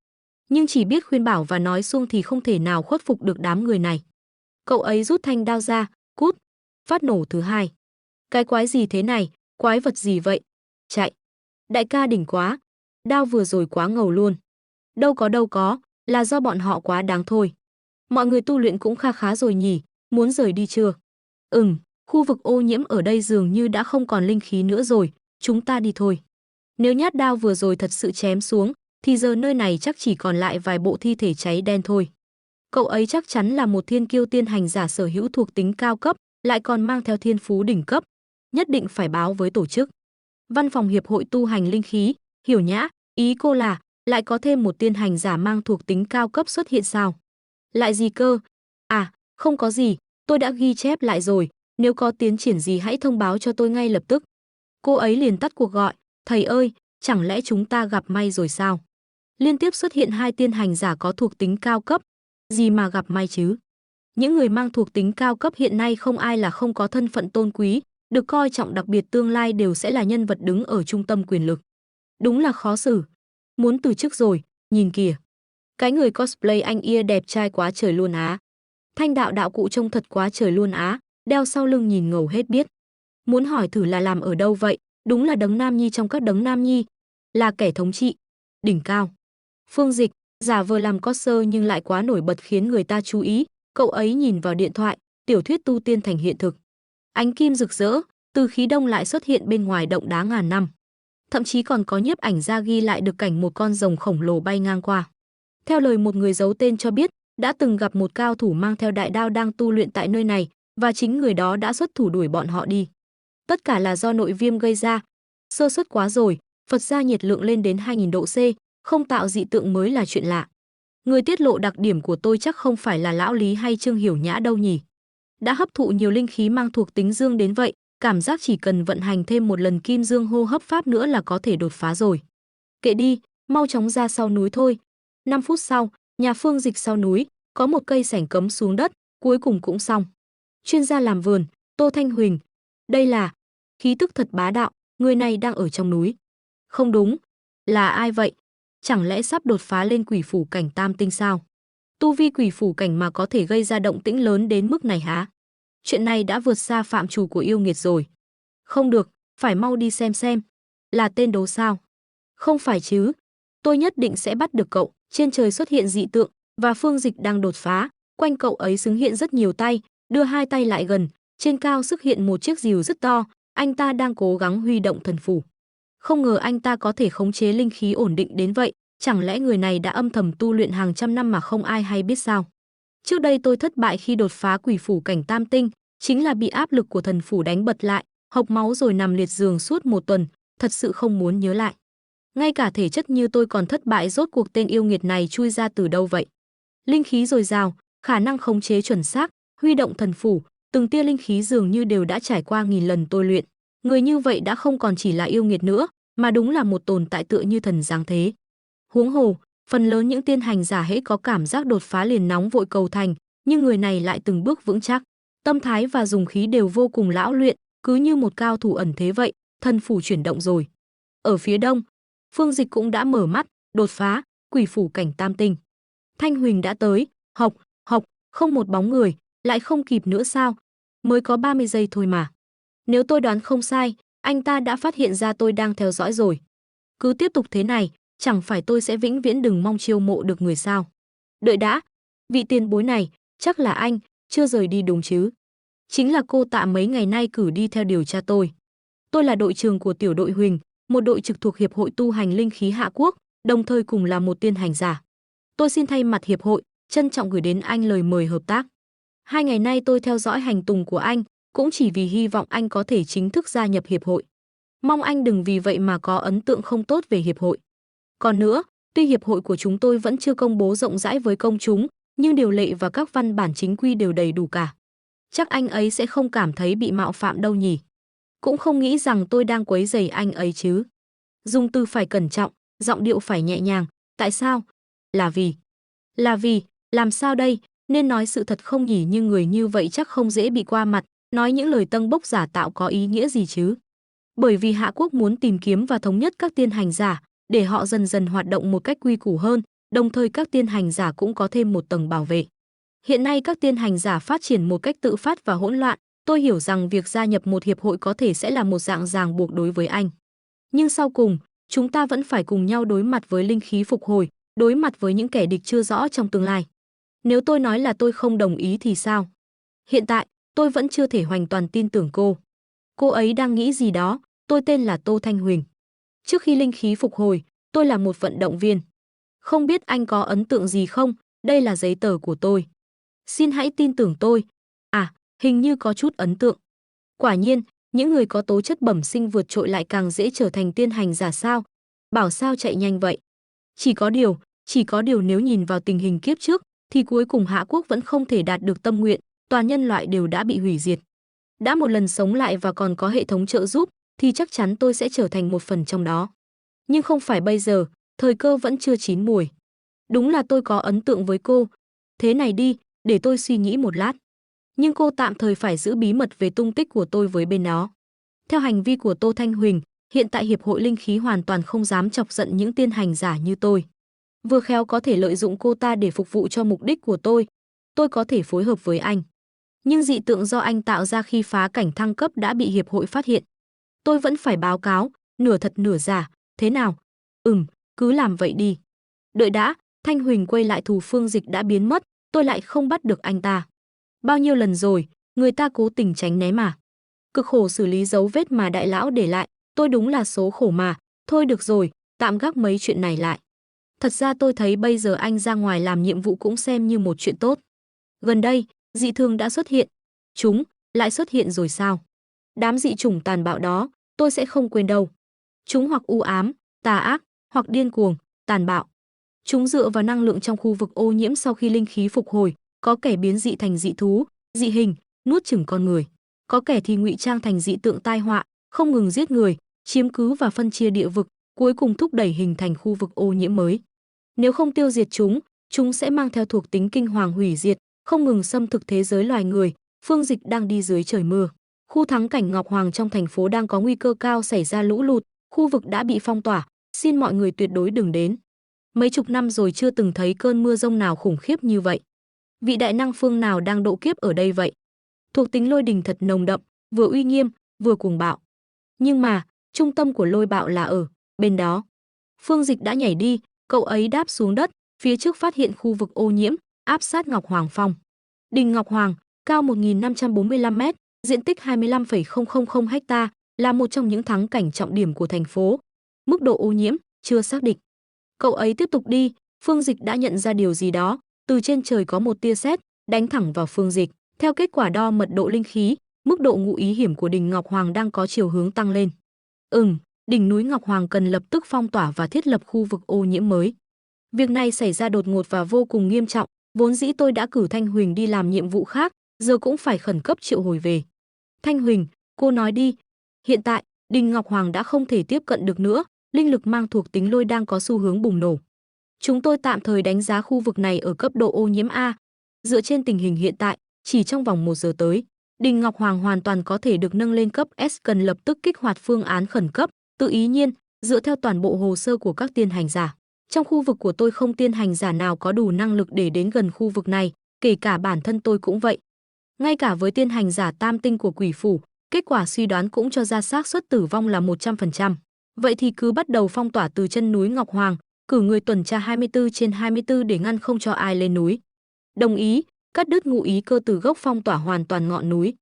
S1: Nhưng chỉ biết khuyên bảo và nói suông thì không thể nào khuất phục được đám người này. Cậu ấy rút thanh đao ra, cút. Phát nổ thứ hai. Cái quái gì thế này, quái vật gì vậy? Chạy. Đại ca đỉnh quá. Đao vừa rồi quá ngầu luôn. Đâu có, là do bọn họ quá đáng thôi. Mọi người tu luyện cũng kha khá rồi nhỉ, muốn rời đi chưa? Khu vực ô nhiễm ở đây dường như đã không còn linh khí nữa rồi, chúng ta đi thôi. Nếu nhát đao vừa rồi thật sự chém xuống, thì giờ nơi này chắc chỉ còn lại vài bộ thi thể cháy đen thôi. Cậu ấy chắc chắn là một thiên kiêu tiên hành giả sở hữu thuộc tính cao cấp, lại còn mang theo thiên phú đỉnh cấp. Nhất định phải báo với tổ chức. Văn phòng hiệp hội tu hành linh khí, Hiểu nhã, ý cô là lại có thêm một tiên hành giả mang thuộc tính cao cấp xuất hiện sao? Lại gì cơ? À, không có gì, tôi đã ghi chép lại rồi, nếu có tiến triển gì hãy thông báo cho tôi ngay lập tức. Cô ấy liền tắt cuộc gọi, thầy ơi, chẳng lẽ chúng ta gặp may rồi sao? Liên tiếp xuất hiện hai tiên hành giả có thuộc tính cao cấp, gì mà gặp may chứ? Những người mang thuộc tính cao cấp hiện nay không ai là không có thân phận tôn quý, được coi trọng đặc biệt tương lai đều sẽ là nhân vật đứng ở trung tâm quyền lực. Đúng là khó xử. Muốn từ chức rồi, nhìn kìa. Cái người cosplay anh ia đẹp trai quá trời luôn á. Thanh đạo đạo cụ trông thật quá trời luôn á, đeo sau lưng nhìn ngầu hết biết. Muốn hỏi thử là làm ở đâu vậy, đúng là đấng nam nhi trong các đấng nam nhi. Là kẻ thống trị. Đỉnh cao. Phương Dịch, giả vờ làm coser nhưng lại quá nổi bật khiến người ta chú ý. Cậu ấy nhìn vào điện thoại, tiểu thuyết tu tiên thành hiện thực. Ánh kim rực rỡ, từ khí đông lại xuất hiện bên ngoài động đá ngàn năm. Thậm chí còn có nhiếp ảnh ra ghi lại được cảnh một con rồng khổng lồ bay ngang qua. Theo lời một người giấu tên cho biết, đã từng gặp một cao thủ mang theo đại đao đang tu luyện tại nơi này, và chính người đó đã xuất thủ đuổi bọn họ đi. Tất cả là do nội viêm gây ra. Sơ suất quá rồi, Phật gia nhiệt lượng lên đến 2000 độ C, không tạo dị tượng mới là chuyện lạ. Người tiết lộ đặc điểm của tôi chắc không phải là lão Lý hay Trương Hiểu Nhã đâu nhỉ. Đã hấp thụ nhiều linh khí mang thuộc tính dương đến vậy, cảm giác chỉ cần vận hành thêm một lần kim dương hô hấp pháp nữa là có thể đột phá rồi. Kệ đi, mau chóng ra sau núi thôi. 5 phút sau, nhà Phương Dịch sau núi, có một cây sảnh cấm xuống đất, cuối cùng cũng xong. Chuyên gia làm vườn, Tô Thanh Huỳnh. Đây là khí tức thật bá đạo, người này đang ở trong núi. Không đúng, là ai vậy? Chẳng lẽ sắp đột phá lên quỷ phủ cảnh tam tinh sao? Tu vi quỷ phủ cảnh mà có thể gây ra động tĩnh lớn đến mức này hả? Chuyện này đã vượt xa phạm trù của yêu nghiệt rồi. Không được, phải mau đi xem. Là tên đấu sao? Không phải chứ, tôi nhất định sẽ bắt được cậu. Trên trời xuất hiện dị tượng, và Phương Dịch đang đột phá, quanh cậu ấy xứng hiện rất nhiều tay, đưa hai tay lại gần, trên cao xuất hiện một chiếc rìu rất to, anh ta đang cố gắng huy động thần phủ. Không ngờ anh ta có thể khống chế linh khí ổn định đến vậy, chẳng lẽ người này đã âm thầm tu luyện hàng trăm năm mà không ai hay biết sao? Trước đây tôi thất bại khi đột phá quỷ phủ cảnh tam tinh, chính là bị áp lực của thần phủ đánh bật lại, hộc máu rồi nằm liệt giường suốt một tuần, thật sự không muốn nhớ lại. Ngay cả thể chất như tôi còn thất bại, rốt cuộc tên yêu nghiệt này chui ra từ đâu vậy? Linh khí dồi dào, khả năng khống chế chuẩn xác, huy động thần phủ, từng tia linh khí dường như đều đã trải qua nghìn lần tôi luyện. Người như vậy đã không còn chỉ là yêu nghiệt nữa, mà đúng là một tồn tại tựa như thần giáng thế. Huống hồ, phần lớn những tiên hành giả hễ có cảm giác đột phá liền nóng vội cầu thành, nhưng người này lại từng bước vững chắc, tâm thái và dùng khí đều vô cùng lão luyện, cứ như một cao thủ ẩn thế vậy. Thần phủ chuyển động rồi. Ở phía đông, Phương Dịch cũng đã mở mắt, đột phá quỷ phủ cảnh tam tinh. Thanh Huỳnh đã tới, hộc, hộc, không một bóng người, lại không kịp nữa sao? Mới có 30 giây thôi mà. Nếu tôi đoán không sai, anh ta đã phát hiện ra tôi đang theo dõi rồi. Cứ tiếp tục thế này, chẳng phải tôi sẽ vĩnh viễn đừng mong chiêu mộ được người sao? Đợi đã, vị tiền bối này, chắc là anh, chưa rời đi đúng chứ? Chính là cô Tạ mấy ngày nay cử đi theo điều tra tôi. Tôi là đội trưởng của tiểu đội Huỳnh, một đội trực thuộc Hiệp hội Tu hành Linh khí Hạ Quốc, đồng thời cùng là một tiên hành giả. Tôi xin thay mặt hiệp hội, trân trọng gửi đến anh lời mời hợp tác. 2 ngày nay tôi theo dõi hành tùng của anh, cũng chỉ vì hy vọng anh có thể chính thức gia nhập hiệp hội. Mong anh đừng vì vậy mà có ấn tượng không tốt về hiệp hội. Còn nữa, tuy hiệp hội của chúng tôi vẫn chưa công bố rộng rãi với công chúng, nhưng điều lệ và các văn bản chính quy đều đầy đủ cả. Chắc anh ấy sẽ không cảm thấy bị mạo phạm đâu nhỉ. Cũng không nghĩ rằng tôi đang quấy rầy anh ấy chứ. Dùng từ phải cẩn trọng, giọng điệu phải nhẹ nhàng. Tại sao? Là vì, làm sao đây? Nên nói sự thật không nhỉ? Nhưng người như vậy chắc không dễ bị qua mặt. Nói những lời tâng bốc giả tạo có ý nghĩa gì chứ? Bởi vì Hạ Quốc muốn tìm kiếm và thống nhất các tiên hành giả, để họ dần dần hoạt động một cách quy củ hơn, đồng thời các tiên hành giả cũng có thêm một tầng bảo vệ. Hiện nay các tiên hành giả phát triển một cách tự phát và hỗn loạn, tôi hiểu rằng việc gia nhập một hiệp hội có thể sẽ là một dạng ràng buộc đối với anh. Nhưng sau cùng, chúng ta vẫn phải cùng nhau đối mặt với linh khí phục hồi, đối mặt với những kẻ địch chưa rõ trong tương lai. Nếu tôi nói là tôi không đồng ý thì sao? Hiện tại, tôi vẫn chưa thể hoàn toàn tin tưởng cô. Cô ấy đang nghĩ gì đó. Tôi tên là Tô Thanh Huỳnh. Trước khi linh khí phục hồi, tôi là một vận động viên. Không biết anh có ấn tượng gì không? Đây là giấy tờ của tôi. Xin hãy tin tưởng tôi. À, hình như có chút ấn tượng. Quả nhiên, những người có tố chất bẩm sinh vượt trội lại càng dễ trở thành tiên hành giả sao? Bảo sao chạy nhanh vậy? Chỉ có điều nếu nhìn vào tình hình kiếp trước, thì cuối cùng Hạ Quốc vẫn không thể đạt được tâm nguyện, toàn nhân loại đều đã bị hủy diệt. Đã một lần sống lại và còn có hệ thống trợ giúp, thì chắc chắn tôi sẽ trở thành một phần trong đó. Nhưng không phải bây giờ, thời cơ vẫn chưa chín mùi. Đúng là tôi có ấn tượng với cô. Thế này đi, để tôi suy nghĩ một lát. Nhưng cô tạm thời phải giữ bí mật về tung tích của tôi với bên đó. Theo hành vi của Tô Thanh Huỳnh, hiện tại Hiệp hội Linh khí hoàn toàn không dám chọc giận những tiên hành giả như tôi. Vừa khéo có thể lợi dụng cô ta để phục vụ cho mục đích của tôi có thể phối hợp với anh. Nhưng dị tượng do anh tạo ra khi phá cảnh thăng cấp đã bị Hiệp hội phát hiện. Tôi vẫn phải báo cáo, nửa thật nửa giả, thế nào? Cứ làm vậy đi. Đợi đã, Thanh Huỳnh quay lại thù Phương Dịch đã biến mất, tôi lại không bắt được anh ta. Bao nhiêu lần rồi, người ta cố tình tránh né mà. Cực khổ xử lý dấu vết mà đại lão để lại, tôi đúng là số khổ mà. Thôi được rồi, tạm gác mấy chuyện này lại. Thật ra tôi thấy bây giờ anh ra ngoài làm nhiệm vụ cũng xem như một chuyện tốt. Gần đây, dị thường đã xuất hiện. Chúng lại xuất hiện rồi sao? Đám dị chủng tàn bạo đó, tôi sẽ không quên đâu. Chúng hoặc u ám, tà ác, hoặc điên cuồng, tàn bạo. Chúng dựa vào năng lượng trong khu vực ô nhiễm sau khi linh khí phục hồi, có kẻ biến dị thành dị thú, dị hình, nuốt chửng con người. Có kẻ thì ngụy trang thành dị tượng tai họa, không ngừng giết người, chiếm cứ và phân chia địa vực, cuối cùng thúc đẩy hình thành khu vực ô nhiễm mới. Nếu không tiêu diệt chúng sẽ mang theo thuộc tính kinh hoàng hủy diệt, không ngừng xâm thực thế giới loài người. Phương Dịch đang đi dưới trời mưa. Khu thắng cảnh Ngọc Hoàng trong thành phố đang có nguy cơ cao xảy ra lũ lụt, khu vực đã bị phong tỏa, xin mọi người tuyệt đối đừng đến. Mấy chục năm rồi chưa từng thấy cơn mưa rông nào khủng khiếp như vậy. Vị đại năng phương nào đang độ kiếp ở đây vậy? Thuộc tính lôi đình thật nồng đậm, vừa uy nghiêm, vừa cuồng bạo. Nhưng mà, trung tâm của lôi bạo là ở bên đó. Phương Dịch đã nhảy đi, cậu ấy đáp xuống đất, phía trước phát hiện khu vực ô nhiễm, áp sát Ngọc Hoàng Phong. Đình Ngọc Hoàng, cao 1545 m, diện tích 25,000 ha, là một trong những thắng cảnh trọng điểm của thành phố. Mức độ ô nhiễm chưa xác định. Cậu ấy tiếp tục đi, Phương Dịch đã nhận ra điều gì đó, từ trên trời có một tia sét đánh thẳng vào Phương Dịch. Theo kết quả đo mật độ linh khí, mức độ ngụ ý hiểm của Đình Ngọc Hoàng đang có chiều hướng tăng lên. đỉnh núi Ngọc Hoàng cần lập tức phong tỏa và thiết lập khu vực ô nhiễm mới. Việc này xảy ra đột ngột và vô cùng nghiêm trọng, vốn dĩ tôi đã cử Thanh Huỳnh đi làm nhiệm vụ khác, giờ cũng phải khẩn cấp triệu hồi về. Thanh Huỳnh, cô nói đi. Hiện tại, đỉnh Ngọc Hoàng đã không thể tiếp cận được nữa, linh lực mang thuộc tính lôi đang có xu hướng bùng nổ. Chúng tôi tạm thời đánh giá khu vực này ở cấp độ ô nhiễm A. Dựa trên tình hình hiện tại, chỉ trong vòng 1 giờ tới, đỉnh Ngọc Hoàng hoàn toàn có thể được nâng lên cấp S, cần lập tức kích hoạt phương án khẩn cấp. Tự ý nhiên, dựa theo toàn bộ hồ sơ của các tiên hành giả, trong khu vực của tôi không tiên hành giả nào có đủ năng lực để đến gần khu vực này, kể cả bản thân tôi cũng vậy. Ngay cả với tiên hành giả tam tinh của quỷ phủ, kết quả suy đoán cũng cho ra xác suất tử vong là 100%. Vậy thì cứ bắt đầu phong tỏa từ chân núi Ngọc Hoàng, cử người tuần tra 24/24 để ngăn không cho ai lên núi. Đồng ý, cắt đứt ngụ ý cơ từ gốc, phong tỏa hoàn toàn ngọn núi.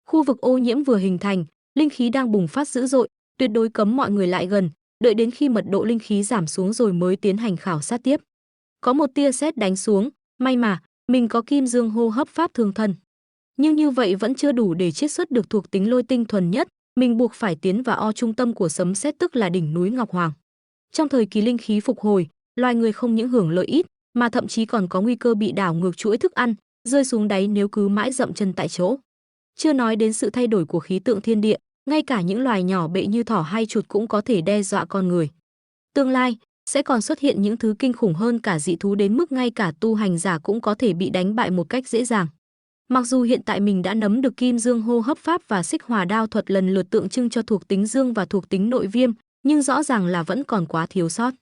S1: Khu vực ô nhiễm vừa hình thành, linh khí đang bùng phát dữ dội, tuyệt đối cấm mọi người lại gần, đợi đến khi mật độ linh khí giảm xuống rồi mới tiến hành khảo sát tiếp. Có một tia sét đánh xuống, may mà mình có Kim Dương hô hấp pháp thương thân. Nhưng như vậy vẫn chưa đủ để chiết xuất được thuộc tính lôi tinh thuần nhất, mình buộc phải tiến vào trung tâm của sấm sét, tức là đỉnh núi Ngọc Hoàng. Trong thời kỳ linh khí phục hồi, loài người không những hưởng lợi ít, mà thậm chí còn có nguy cơ bị đảo ngược chuỗi thức ăn, rơi xuống đáy nếu cứ mãi dậm chân tại chỗ. Chưa nói đến sự thay đổi của khí tượng thiên địa, ngay cả những loài nhỏ bệ như thỏ hay chuột cũng có thể đe dọa con người. Tương lai sẽ còn xuất hiện những thứ kinh khủng hơn cả dị thú, đến mức ngay cả tu hành giả cũng có thể bị đánh bại một cách dễ dàng. Mặc dù hiện tại mình đã nắm được Kim Dương hô hấp pháp và Xích Hỏa đao thuật lần lượt tượng trưng cho thuộc tính dương và thuộc tính nội viêm, nhưng rõ ràng là vẫn còn quá thiếu sót.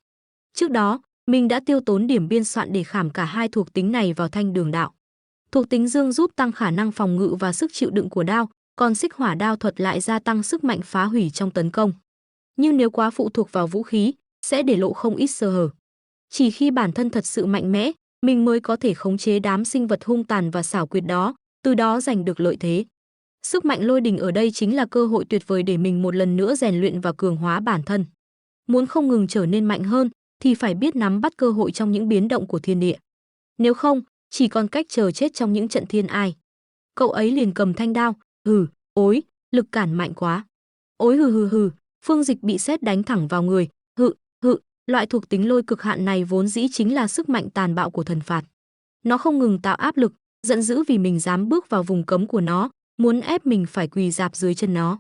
S1: Trước đó, mình đã tiêu tốn điểm biên soạn để khảm cả hai thuộc tính này vào thanh đường đạo. Thuộc tính dương giúp tăng khả năng phòng ngự và sức chịu đựng của đao, còn Xích Hỏa đao thuật lại gia tăng sức mạnh phá hủy trong tấn công. Nhưng nếu quá phụ thuộc vào vũ khí, sẽ để lộ không ít sơ hở. Chỉ khi bản thân thật sự mạnh mẽ, mình mới có thể khống chế đám sinh vật hung tàn và xảo quyệt đó, từ đó giành được lợi thế. Sức mạnh lôi đình ở đây chính là cơ hội tuyệt vời để mình một lần nữa rèn luyện và cường hóa bản thân. Muốn không ngừng trở nên mạnh hơn, thì phải biết nắm bắt cơ hội trong những biến động của thiên địa. Nếu không, chỉ còn cách chờ chết trong những trận thiên ai. Cậu ấy liền cầm thanh đao, ối, lực cản mạnh quá. Ối hừ, Phương Dịch bị sét đánh thẳng vào người, loại thuộc tính lôi cực hạn này vốn dĩ chính là sức mạnh tàn bạo của thần phạt. Nó không ngừng tạo áp lực, giận dữ vì mình dám bước vào vùng cấm của nó, muốn ép mình phải quỳ rạp dưới chân nó.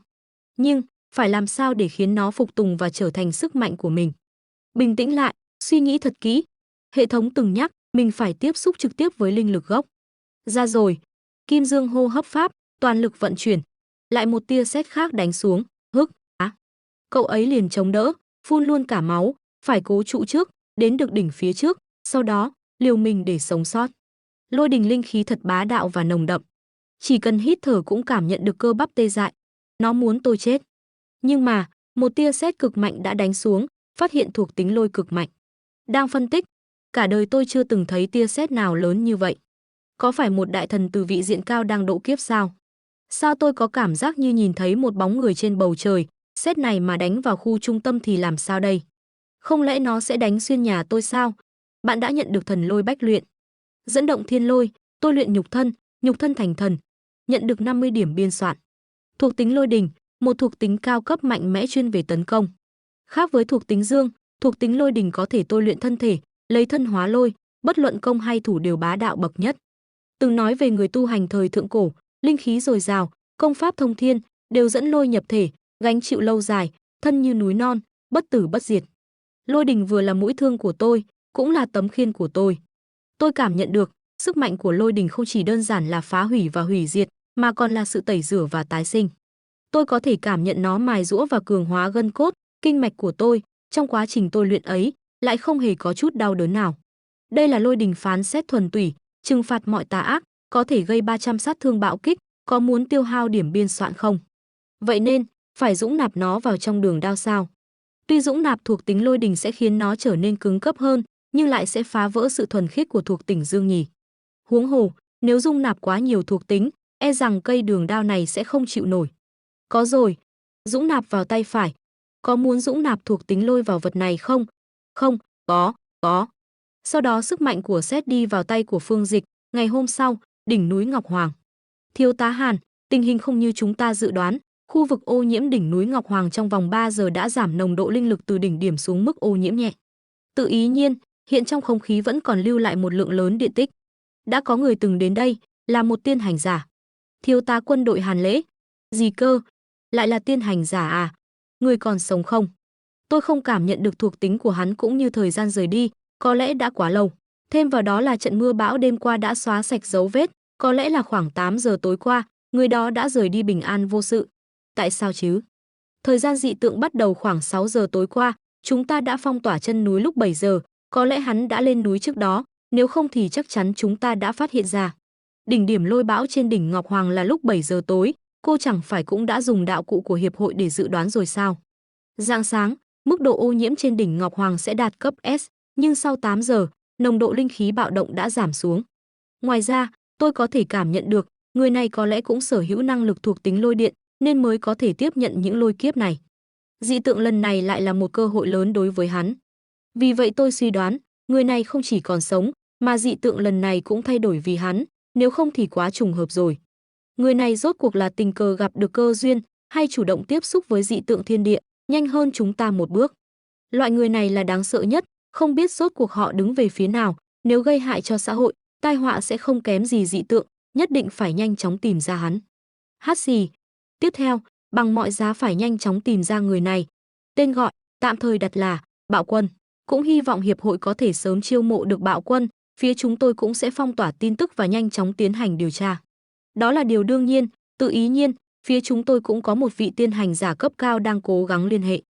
S1: Nhưng, phải làm sao để khiến nó phục tùng và trở thành sức mạnh của mình? Bình tĩnh lại, suy nghĩ thật kỹ. Hệ thống từng nhắc, mình phải tiếp xúc trực tiếp với linh lực gốc. Ra rồi, Kim Dương hô hấp pháp, toàn lực vận chuyển. Lại một tia sét khác đánh xuống, Cậu ấy liền chống đỡ, phun luôn cả máu, phải cố trụ trước, đến được đỉnh phía trước, sau đó, liều mình để sống sót. Lôi đình linh khí thật bá đạo và nồng đậm. Chỉ cần hít thở cũng cảm nhận được cơ bắp tê dại. Nó muốn tôi chết. Nhưng mà, một tia sét cực mạnh đã đánh xuống, phát hiện thuộc tính lôi cực mạnh. Đang phân tích, cả đời tôi chưa từng thấy tia sét nào lớn như vậy. Có phải một đại thần từ vị diện cao đang độ kiếp sao? Sao tôi có cảm giác như nhìn thấy một bóng người trên bầu trời, sét này mà đánh vào khu trung tâm thì làm sao đây? Không lẽ nó sẽ đánh xuyên nhà tôi sao? Bạn đã nhận được thần lôi bách luyện. Dẫn động thiên lôi, tôi luyện nhục thân thành thần. Nhận được 50 điểm biên soạn. Thuộc tính lôi đình, một thuộc tính cao cấp mạnh mẽ chuyên về tấn công. Khác với thuộc tính dương, thuộc tính lôi đình có thể tôi luyện thân thể, lấy thân hóa lôi, bất luận công hay thủ đều bá đạo bậc nhất. Từng nói về người tu hành thời thượng cổ, linh khí dồi dào, công pháp thông thiên, đều dẫn lôi nhập thể, gánh chịu lâu dài, thân như núi non, bất tử bất diệt. Lôi đình vừa là mũi thương của tôi, cũng là tấm khiên của tôi. Tôi cảm nhận được, sức mạnh của lôi đình không chỉ đơn giản là phá hủy và hủy diệt, mà còn là sự tẩy rửa và tái sinh. Tôi có thể cảm nhận nó mài giũa và cường hóa gân cốt, kinh mạch của tôi, trong quá trình tôi luyện ấy, lại không hề có chút đau đớn nào. Đây là lôi đình phán xét thuần túy, trừng phạt mọi tà ác, có thể gây 300 sát thương bạo kích, có muốn tiêu hao điểm biên soạn không? Vậy nên, phải dũng nạp nó vào trong đường đao sao? Tuy dũng nạp thuộc tính lôi đình sẽ khiến nó trở nên cứng cấp hơn, nhưng lại sẽ phá vỡ sự thuần khiết của thuộc tính dương nhỉ. Huống hồ, nếu dung nạp quá nhiều thuộc tính, e rằng cây đường đao này sẽ không chịu nổi. Có rồi, dũng nạp vào tay phải. Có muốn dũng nạp thuộc tính lôi vào vật này không? Không, có. Sau đó sức mạnh của sét đi vào tay của Phương Dịch, ngày hôm sau, đỉnh núi Ngọc Hoàng. Thiếu tá Hàn, tình hình không như chúng ta dự đoán, Khu vực ô nhiễm đỉnh núi Ngọc Hoàng trong vòng 3 giờ đã giảm nồng độ linh lực từ đỉnh điểm xuống mức ô nhiễm nhẹ. Tự ý nhiên, hiện trong không khí vẫn còn lưu lại một lượng lớn điện tích. Đã có người từng đến đây, là một tiên hành giả. Thiếu tá quân đội Hàn Lễ. Gì cơ? Lại là tiên hành giả à? Người còn sống không? Tôi không cảm nhận được thuộc tính của hắn cũng như thời gian rời đi, có lẽ đã quá lâu. Thêm vào đó là trận mưa bão đêm qua đã xóa sạch dấu vết, có lẽ là khoảng 8 giờ tối qua, người đó đã rời đi bình an vô sự. Tại sao chứ? Thời gian dị tượng bắt đầu khoảng 6 giờ tối qua, chúng ta đã phong tỏa chân núi lúc 7 giờ, có lẽ hắn đã lên núi trước đó, nếu không thì chắc chắn chúng ta đã phát hiện ra. Đỉnh điểm lôi bão trên đỉnh Ngọc Hoàng là lúc 7 giờ tối, cô chẳng phải cũng đã dùng đạo cụ của hiệp hội để dự đoán rồi sao? Rạng sáng, mức độ ô nhiễm trên đỉnh Ngọc Hoàng sẽ đạt cấp S, nhưng sau 8 giờ, nồng độ linh khí bạo động đã giảm xuống. Ngoài ra, tôi có thể cảm nhận được, người này có lẽ cũng sở hữu năng lực thuộc tính lôi điện, nên mới có thể tiếp nhận những lôi kiếp này. Dị tượng lần này lại là một cơ hội lớn đối với hắn. Vì vậy tôi suy đoán, người này không chỉ còn sống, mà dị tượng lần này cũng thay đổi vì hắn, nếu không thì quá trùng hợp rồi. Người này rốt cuộc là tình cờ gặp được cơ duyên, hay chủ động tiếp xúc với dị tượng thiên địa, nhanh hơn chúng ta một bước. Loại người này là đáng sợ nhất, không biết rốt cuộc họ đứng về phía nào, nếu gây hại cho xã hội, tai họa sẽ không kém gì dị tượng, nhất định phải nhanh chóng tìm ra hắn. Hát xì. Tiếp theo, bằng mọi giá phải nhanh chóng tìm ra người này. Tên gọi, tạm thời đặt là Bạo Quân. Cũng hy vọng hiệp hội có thể sớm chiêu mộ được Bạo Quân, phía chúng tôi cũng sẽ phong tỏa tin tức và nhanh chóng tiến hành điều tra. Đó là điều đương nhiên, tự ý nhiên, phía chúng tôi cũng có một vị tiên hành giả cấp cao đang cố gắng liên hệ.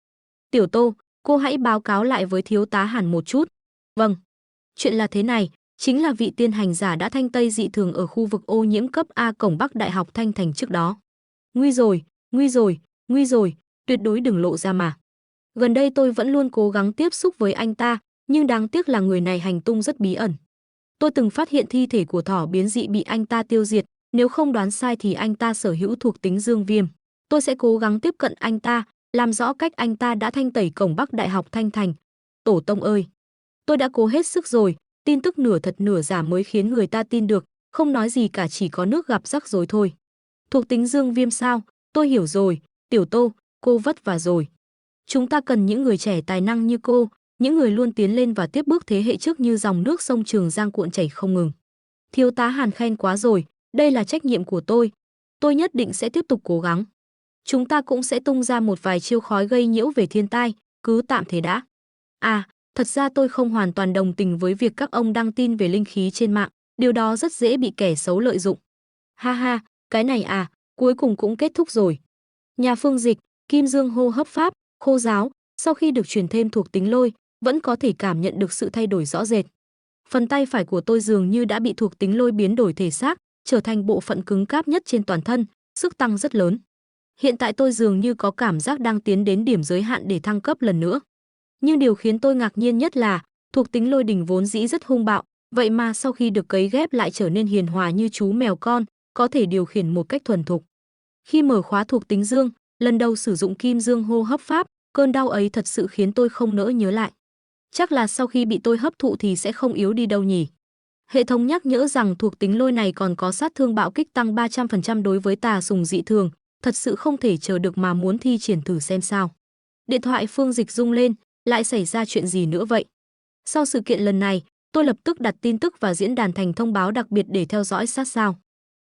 S1: Tiểu Tô, cô hãy báo cáo lại với thiếu tá Hàn một chút. Vâng. Chuyện là thế này, chính là vị tiên hành giả đã thanh tây dị thường ở khu vực ô nhiễm cấp A cổng Bắc Đại học Thanh Thành trước đó. Nguy rồi, nguy rồi, nguy rồi, tuyệt đối đừng lộ ra mà. Gần đây tôi vẫn luôn cố gắng tiếp xúc với anh ta, nhưng đáng tiếc là người này hành tung rất bí ẩn. Tôi từng phát hiện thi thể của thỏ biến dị bị anh ta tiêu diệt, nếu không đoán sai thì anh ta sở hữu thuộc tính dương viêm. Tôi sẽ cố gắng tiếp cận anh ta, làm rõ cách anh ta đã thanh tẩy cổng Bắc Đại học Thanh Thành. Tổ tông ơi! Tôi đã cố hết sức rồi, tin tức nửa thật nửa giả mới khiến người ta tin được, không nói gì cả, chỉ có nước gặp rắc rối thôi. Thuộc tính dương viêm sao? Tôi hiểu rồi, Tiểu Tô, cô vất vả rồi. Chúng ta cần những người trẻ tài năng như cô, những người luôn tiến lên và tiếp bước thế hệ trước như dòng nước sông Trường Giang cuộn chảy không ngừng. Thiếu tá Hàn khen quá rồi, đây là trách nhiệm của tôi. Tôi nhất định sẽ tiếp tục cố gắng. Chúng ta cũng sẽ tung ra một vài chiêu khói gây nhiễu về thiên tai, cứ tạm thế đã. À, thật ra tôi không hoàn toàn đồng tình với việc các ông đăng tin về linh khí trên mạng, điều đó rất dễ bị kẻ xấu lợi dụng. Ha ha, cái này à, cuối cùng cũng kết thúc rồi. Nhà Phương Dịch, Kim Dương hô hấp pháp, khô giáo, sau khi được truyền thêm thuộc tính lôi, vẫn có thể cảm nhận được sự thay đổi rõ rệt. Phần tay phải của tôi dường như đã bị thuộc tính lôi biến đổi thể xác, trở thành bộ phận cứng cáp nhất trên toàn thân, sức tăng rất lớn. Hiện tại tôi dường như có cảm giác đang tiến đến điểm giới hạn để thăng cấp lần nữa. Nhưng điều khiến tôi ngạc nhiên nhất là, thuộc tính lôi đỉnh vốn dĩ rất hung bạo, vậy mà sau khi được cấy ghép lại trở nên hiền hòa như chú mèo con, có thể điều khiển một cách thuần thục. Khi mở khóa thuộc tính dương, lần đầu sử dụng Kim Dương hô hấp pháp, cơn đau ấy thật sự khiến tôi không nỡ nhớ lại. Chắc là sau khi bị tôi hấp thụ thì sẽ không yếu đi đâu nhỉ. Hệ thống nhắc nhở rằng thuộc tính lôi này còn có sát thương bạo kích tăng 300% đối với tà sùng dị thường, thật sự không thể chờ được mà muốn thi triển thử xem sao. Điện thoại Phương Dịch rung lên, lại xảy ra chuyện gì nữa vậy? Sau sự kiện lần này, tôi lập tức đặt tin tức vào diễn đàn thành thông báo đặc biệt để theo dõi sát sao.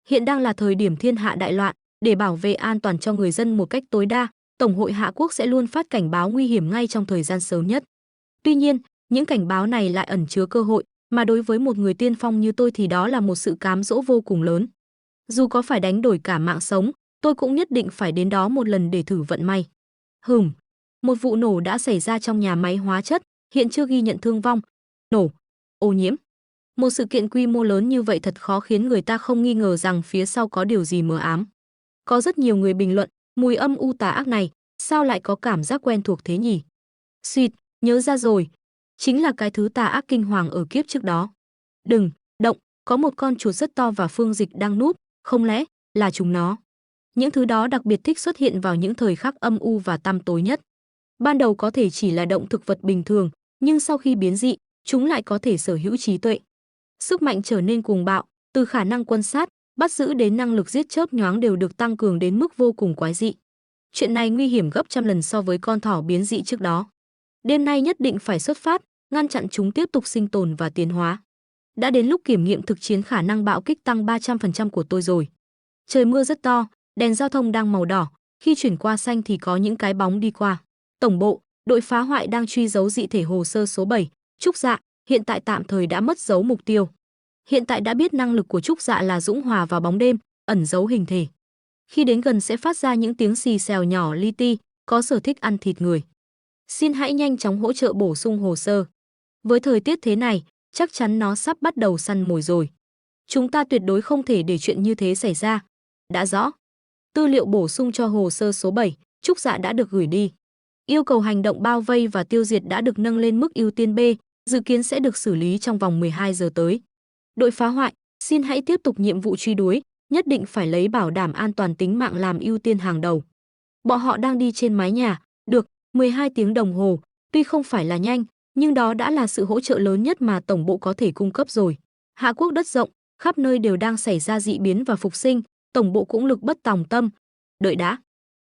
S1: Hiện đang là thời điểm thiên hạ đại loạn, để bảo vệ an toàn cho người dân một cách tối đa, Tổng hội Hạ Quốc sẽ luôn phát cảnh báo nguy hiểm ngay trong thời gian sớm nhất. Tuy nhiên, những cảnh báo này lại ẩn chứa cơ hội, mà đối với một người tiên phong như tôi thì đó là một sự cám dỗ vô cùng lớn. Dù có phải đánh đổi cả mạng sống, tôi cũng nhất định phải đến đó một lần để thử vận may. Một vụ nổ đã xảy ra trong nhà máy hóa chất, hiện chưa ghi nhận thương vong. Nổ, ô nhiễm. Một sự kiện quy mô lớn như vậy thật khó khiến người ta không nghi ngờ rằng phía sau có điều gì mờ ám. Có rất nhiều người bình luận, mùi âm u tà ác này, sao lại có cảm giác quen thuộc thế nhỉ? Xuyệt, nhớ ra rồi. Chính là cái thứ tà ác kinh hoàng ở kiếp trước đó. Đừng, động, có một con chuột rất to và Phương Dịch đang núp, không lẽ là chúng nó? Những thứ đó đặc biệt thích xuất hiện vào những thời khắc âm u và tăm tối nhất. Ban đầu có thể chỉ là động thực vật bình thường, nhưng sau khi biến dị, chúng lại có thể sở hữu trí tuệ. Sức mạnh trở nên cuồng bạo, từ khả năng quan sát, bắt giữ đến năng lực giết chớp nhoáng đều được tăng cường đến mức vô cùng quái dị. Chuyện này nguy hiểm gấp trăm lần so với con thỏ biến dị trước đó. Đêm nay nhất định phải xuất phát, ngăn chặn chúng tiếp tục sinh tồn và tiến hóa. Đã đến lúc kiểm nghiệm thực chiến khả năng bạo kích tăng 300% của tôi rồi. Trời mưa rất to, đèn giao thông đang màu đỏ, khi chuyển qua xanh thì có những cái bóng đi qua. Tổng bộ, đội phá hoại đang truy dấu dị thể hồ sơ số 7, Trúc Dạ, hiện tại tạm thời đã mất dấu mục tiêu. Hiện tại đã biết năng lực của Trúc Dạ là dũng hòa vào bóng đêm, ẩn giấu hình thể. Khi đến gần sẽ phát ra những tiếng xì xèo nhỏ li ti, có sở thích ăn thịt người. Xin hãy nhanh chóng hỗ trợ bổ sung hồ sơ. Với thời tiết thế này, chắc chắn nó sắp bắt đầu săn mồi rồi. Chúng ta tuyệt đối không thể để chuyện như thế xảy ra. Đã rõ. Tư liệu bổ sung cho hồ sơ số 7, Trúc Dạ đã được gửi đi. Yêu cầu hành động bao vây và tiêu diệt đã được nâng lên mức ưu tiên B, dự kiến sẽ được xử lý trong vòng 12 giờ tới. Đội phá hoại, xin hãy tiếp tục nhiệm vụ truy đuổi, nhất định phải lấy bảo đảm an toàn tính mạng làm ưu tiên hàng đầu. Bọn họ đang đi trên mái nhà, được 12 tiếng đồng hồ, tuy không phải là nhanh, nhưng đó đã là sự hỗ trợ lớn nhất mà tổng bộ có thể cung cấp rồi. Hạ quốc đất rộng, khắp nơi đều đang xảy ra dị biến và phục sinh, tổng bộ cũng lực bất tòng tâm. Đợi đã.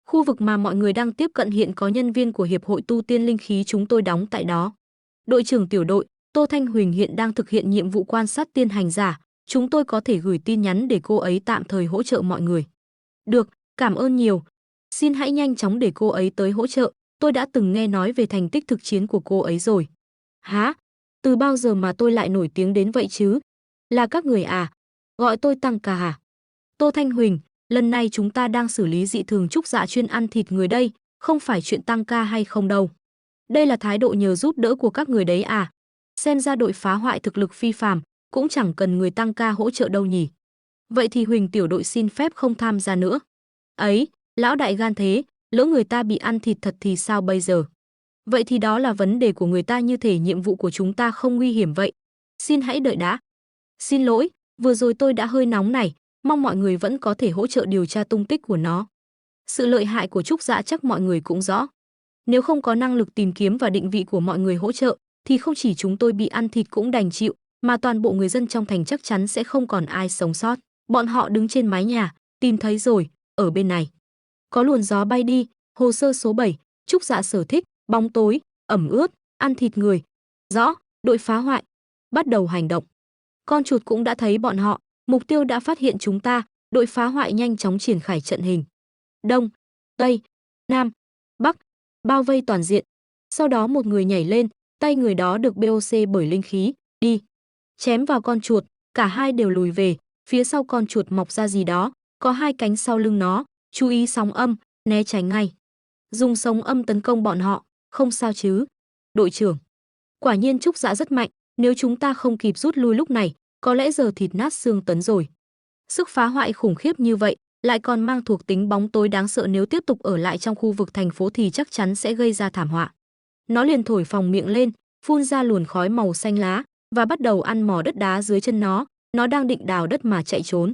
S1: Khu vực mà mọi người đang tiếp cận hiện có nhân viên của Hiệp hội Tu tiên Linh khí chúng tôi đóng tại đó. Đội trưởng tiểu đội, Tô Thanh Huỳnh hiện đang thực hiện nhiệm vụ quan sát tiên hành giả, chúng tôi có thể gửi tin nhắn để cô ấy tạm thời hỗ trợ mọi người. Được, cảm ơn nhiều. Xin hãy nhanh chóng để cô ấy tới hỗ trợ, tôi đã từng nghe nói về thành tích thực chiến của cô ấy rồi. Hả? Từ bao giờ mà tôi lại nổi tiếng đến vậy chứ? Là các người à? Gọi tôi Tăng Ca à? Tô Thanh Huỳnh, lần này chúng ta đang xử lý dị thường Trúc Dạ chuyên ăn thịt người đây, không phải chuyện tăng ca hay không đâu. Đây là thái độ nhờ giúp đỡ của các người đấy à? Xem ra đội phá hoại thực lực phi phàm, cũng chẳng cần người tăng ca hỗ trợ đâu nhỉ. Vậy thì Huỳnh tiểu đội xin phép không tham gia nữa. Ấy, lão đại gan thế, lỡ người ta bị ăn thịt thật thì sao bây giờ? Vậy thì đó là vấn đề của người ta, như thể nhiệm vụ của chúng ta không nguy hiểm vậy. Xin hãy đợi đã. Xin lỗi, vừa rồi tôi đã hơi nóng này, mong mọi người vẫn có thể hỗ trợ điều tra tung tích của nó. Sự lợi hại của Trúc Dạ chắc mọi người cũng rõ. Nếu không có năng lực tìm kiếm và định vị của mọi người hỗ trợ, thì không chỉ chúng tôi bị ăn thịt cũng đành chịu, mà toàn bộ người dân trong thành chắc chắn sẽ không còn ai sống sót. Bọn họ đứng trên mái nhà, tìm thấy rồi, ở bên này. Có luồn gió bay đi, hồ sơ số 7, Trúc Dạ sở thích, bóng tối, ẩm ướt, ăn thịt người. Rõ, đội phá hoại. Bắt đầu hành động. Con chuột cũng đã thấy bọn họ, mục tiêu đã phát hiện chúng ta, đội phá hoại nhanh chóng triển khai trận hình. Đông, Tây, Nam, Bắc, bao vây toàn diện. Sau đó một người nhảy lên, tay người đó được BOC bởi linh khí, đi. Chém vào con chuột, cả hai đều lùi về, phía sau con chuột mọc ra gì đó, có hai cánh sau lưng nó, chú ý sóng âm, né tránh ngay. Dùng sóng âm tấn công bọn họ, không sao chứ. Đội trưởng. Quả nhiên Trúc Dạ rất mạnh, nếu chúng ta không kịp rút lui lúc này, có lẽ giờ thịt nát xương tấn rồi. Sức phá hoại khủng khiếp như vậy, lại còn mang thuộc tính bóng tối đáng sợ, nếu tiếp tục ở lại trong khu vực thành phố thì chắc chắn sẽ gây ra thảm họa. Nó liền thổi phồng miệng lên, phun ra luồng khói màu xanh lá và bắt đầu ăn mò đất đá dưới chân nó đang định đào đất mà chạy trốn.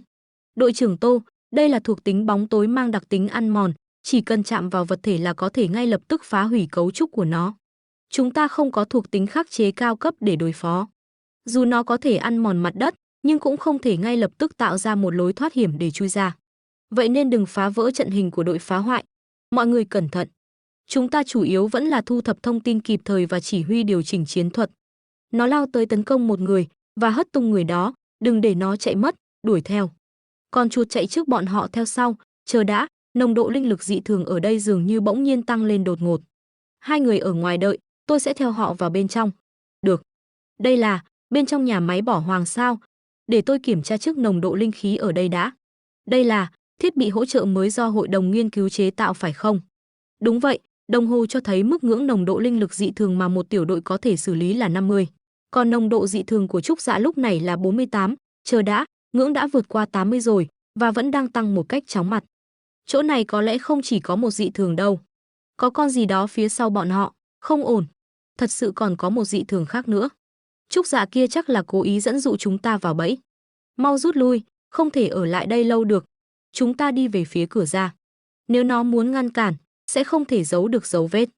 S1: Đội trưởng Tô, đây là thuộc tính bóng tối mang đặc tính ăn mòn, chỉ cần chạm vào vật thể là có thể ngay lập tức phá hủy cấu trúc của nó. Chúng ta không có thuộc tính khắc chế cao cấp để đối phó. Dù nó có thể ăn mòn mặt đất, nhưng cũng không thể ngay lập tức tạo ra một lối thoát hiểm để chui ra. Vậy nên đừng phá vỡ trận hình của đội phá hoại. Mọi người cẩn thận. Chúng ta chủ yếu vẫn là thu thập thông tin kịp thời và chỉ huy điều chỉnh chiến thuật. Nó lao tới tấn công một người và hất tung người đó, đừng để nó chạy mất, đuổi theo. Con chuột chạy trước, bọn họ theo sau. Chờ đã, nồng độ linh lực dị thường ở đây dường như bỗng nhiên tăng lên đột ngột. Hai người ở ngoài đợi, tôi sẽ theo họ vào bên trong. Được. Đây là bên trong nhà máy bỏ hoang sao? Để tôi kiểm tra trước nồng độ linh khí ở đây đã. Đây là thiết bị hỗ trợ mới do hội đồng nghiên cứu chế tạo phải không? Đúng vậy, đồng hồ cho thấy mức ngưỡng nồng độ linh lực dị thường mà một tiểu đội có thể xử lý là 50. Còn nồng độ dị thường của Trúc Dạ lúc này là 48. Chờ đã, ngưỡng đã vượt qua 80 rồi và vẫn đang tăng một cách chóng mặt. Chỗ này có lẽ không chỉ có một dị thường đâu. Có con gì đó phía sau bọn họ, không ổn. Thật sự còn có một dị thường khác nữa. Trúc Dạ kia chắc là cố ý dẫn dụ chúng ta vào bẫy. Mau rút lui, không thể ở lại đây lâu được. Chúng ta đi về phía cửa ra. Nếu nó muốn ngăn cản, sẽ không thể giấu được dấu vết.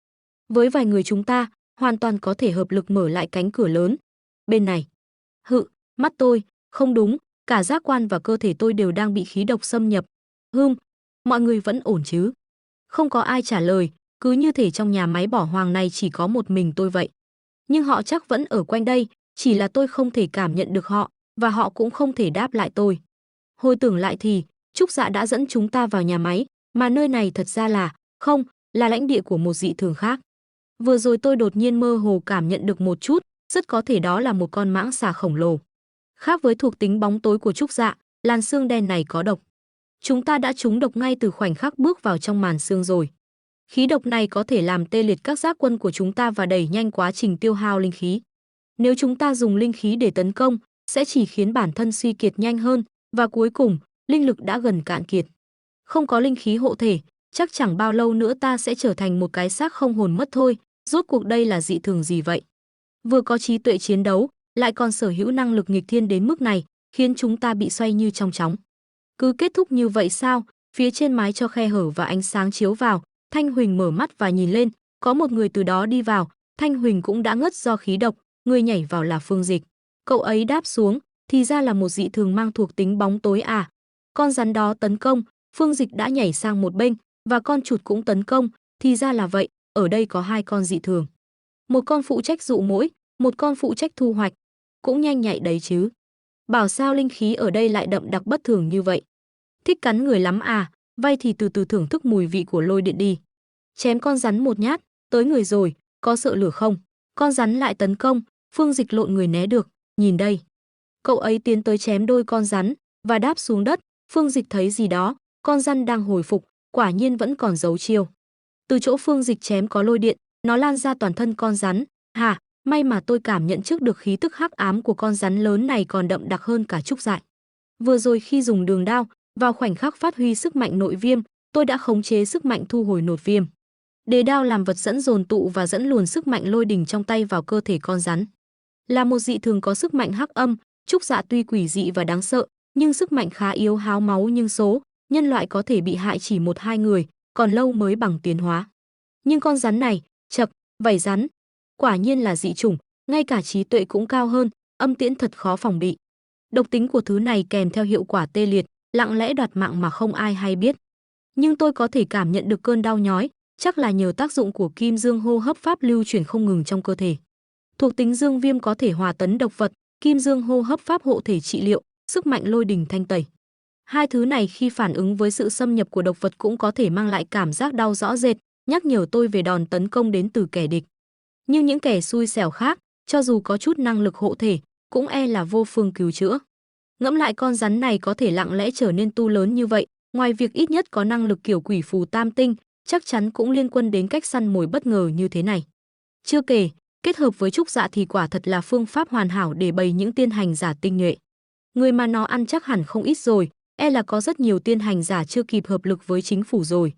S1: Với vài người chúng ta, hoàn toàn có thể hợp lực mở lại cánh cửa lớn. Bên này. Mắt tôi, không đúng, cả giác quan và cơ thể tôi đều đang bị khí độc xâm nhập. Mọi người vẫn ổn chứ? Không có ai trả lời, cứ như thể trong nhà máy bỏ hoang này chỉ có một mình tôi vậy. Nhưng họ chắc vẫn ở quanh đây, chỉ là tôi không thể cảm nhận được họ, và họ cũng không thể đáp lại tôi. Hồi tưởng lại thì, Trúc Dạ đã dẫn chúng ta vào nhà máy, mà nơi này thật ra không, là lãnh địa của một dị thường khác. Vừa rồi tôi đột nhiên mơ hồ cảm nhận được một chút, rất có thể đó là một con mãng xà khổng lồ. Khác với thuộc tính bóng tối của Trúc Dạ, làn xương đen này có độc. Chúng ta đã trúng độc ngay từ khoảnh khắc bước vào trong màn xương rồi. Khí độc này có thể làm tê liệt các giác quân của chúng ta và đẩy nhanh quá trình tiêu hao linh khí. Nếu chúng ta dùng linh khí để tấn công, sẽ chỉ khiến bản thân suy kiệt nhanh hơn, và cuối cùng, linh lực đã gần cạn kiệt. Không có linh khí hộ thể, chắc chẳng bao lâu nữa ta sẽ trở thành một cái xác không hồn mất thôi. Rốt cuộc đây là dị thường gì vậy? Vừa có trí tuệ chiến đấu, lại còn sở hữu năng lực nghịch thiên đến mức này, khiến chúng ta bị xoay như trong chóng. Cứ kết thúc như vậy sao? Phía trên mái cho khe hở và ánh sáng chiếu vào, Thanh Huỳnh mở mắt và nhìn lên, có một người từ đó đi vào. Thanh Huỳnh cũng đã ngất do khí độc, người nhảy vào là Phương Dịch. Cậu ấy đáp xuống, thì ra là một dị thường mang thuộc tính bóng tối à? Con rắn đó tấn công, Phương Dịch đã nhảy sang một bên, và con chuột cũng tấn công, thì ra là vậy, ở đây có hai con dị thường. Một con phụ trách dụ mỗi, một con phụ trách thu hoạch. Cũng nhanh nhạy đấy chứ. Bảo sao linh khí ở đây lại đậm đặc bất thường như vậy. Thích cắn người lắm à, vậy thì từ từ thưởng thức mùi vị của lôi điện đi. Chém con rắn một nhát, tới người rồi, có sợ lửa không? Con rắn lại tấn công, Phương Dịch lộn người né được, nhìn đây. Cậu ấy tiến tới chém đôi con rắn, và đáp xuống đất, Phương Dịch thấy gì đó, con rắn đang hồi phục, quả nhiên vẫn còn giấu chiêu. Từ chỗ Phương Dịch chém có lôi điện, nó lan ra toàn thân con rắn. May mà tôi cảm nhận trước được khí tức hắc ám của con rắn lớn này còn đậm đặc hơn cả Trúc Dại. Vừa rồi khi dùng đường đao, vào khoảnh khắc phát huy sức mạnh nội viêm, tôi đã khống chế sức mạnh thu hồi nột viêm. Đề đao làm vật dẫn dồn tụ và dẫn luồn sức mạnh lôi đình trong tay vào cơ thể con rắn. Là một dị thường có sức mạnh hắc âm, Trúc Dạ tuy quỷ dị và đáng sợ, nhưng sức mạnh khá yếu háo máu nhưng số, nhân loại có thể bị hại chỉ 1-2 người, còn lâu mới bằng tiến hóa. Nhưng con rắn này, chậc, vảy rắn, quả nhiên là dị chủng, ngay cả trí tuệ cũng cao hơn, âm tiễn thật khó phòng bị. Độc tính của thứ này kèm theo hiệu quả tê liệt, lặng lẽ đoạt mạng mà không ai hay biết. Nhưng tôi có thể cảm nhận được cơn đau nhói, chắc là nhờ tác dụng của kim dương hô hấp pháp lưu chuyển không ngừng trong cơ thể. Thuộc tính dương viêm có thể hòa tấn độc vật, kim dương hô hấp pháp hộ thể trị liệu, sức mạnh lôi đình thanh tẩy. Hai thứ này khi phản ứng với sự xâm nhập của độc vật cũng có thể mang lại cảm giác đau rõ rệt, nhắc nhở tôi về đòn tấn công đến từ kẻ địch. Nhưng những kẻ xui xẻo khác, cho dù có chút năng lực hộ thể, cũng e là vô phương cứu chữa. Ngẫm lại con rắn này có thể lặng lẽ trở nên tu lớn như vậy, ngoài việc ít nhất có năng lực kiểu quỷ phù tam tinh, chắc chắn cũng liên quan đến cách săn mồi bất ngờ như thế này. Chưa kể, kết hợp với Trúc Dạ thì quả thật là phương pháp hoàn hảo để bày những tiên hành giả tinh nhuệ. Người mà nó ăn chắc hẳn không ít rồi, e là có rất nhiều tiên hành giả chưa kịp hợp lực với chính phủ rồi.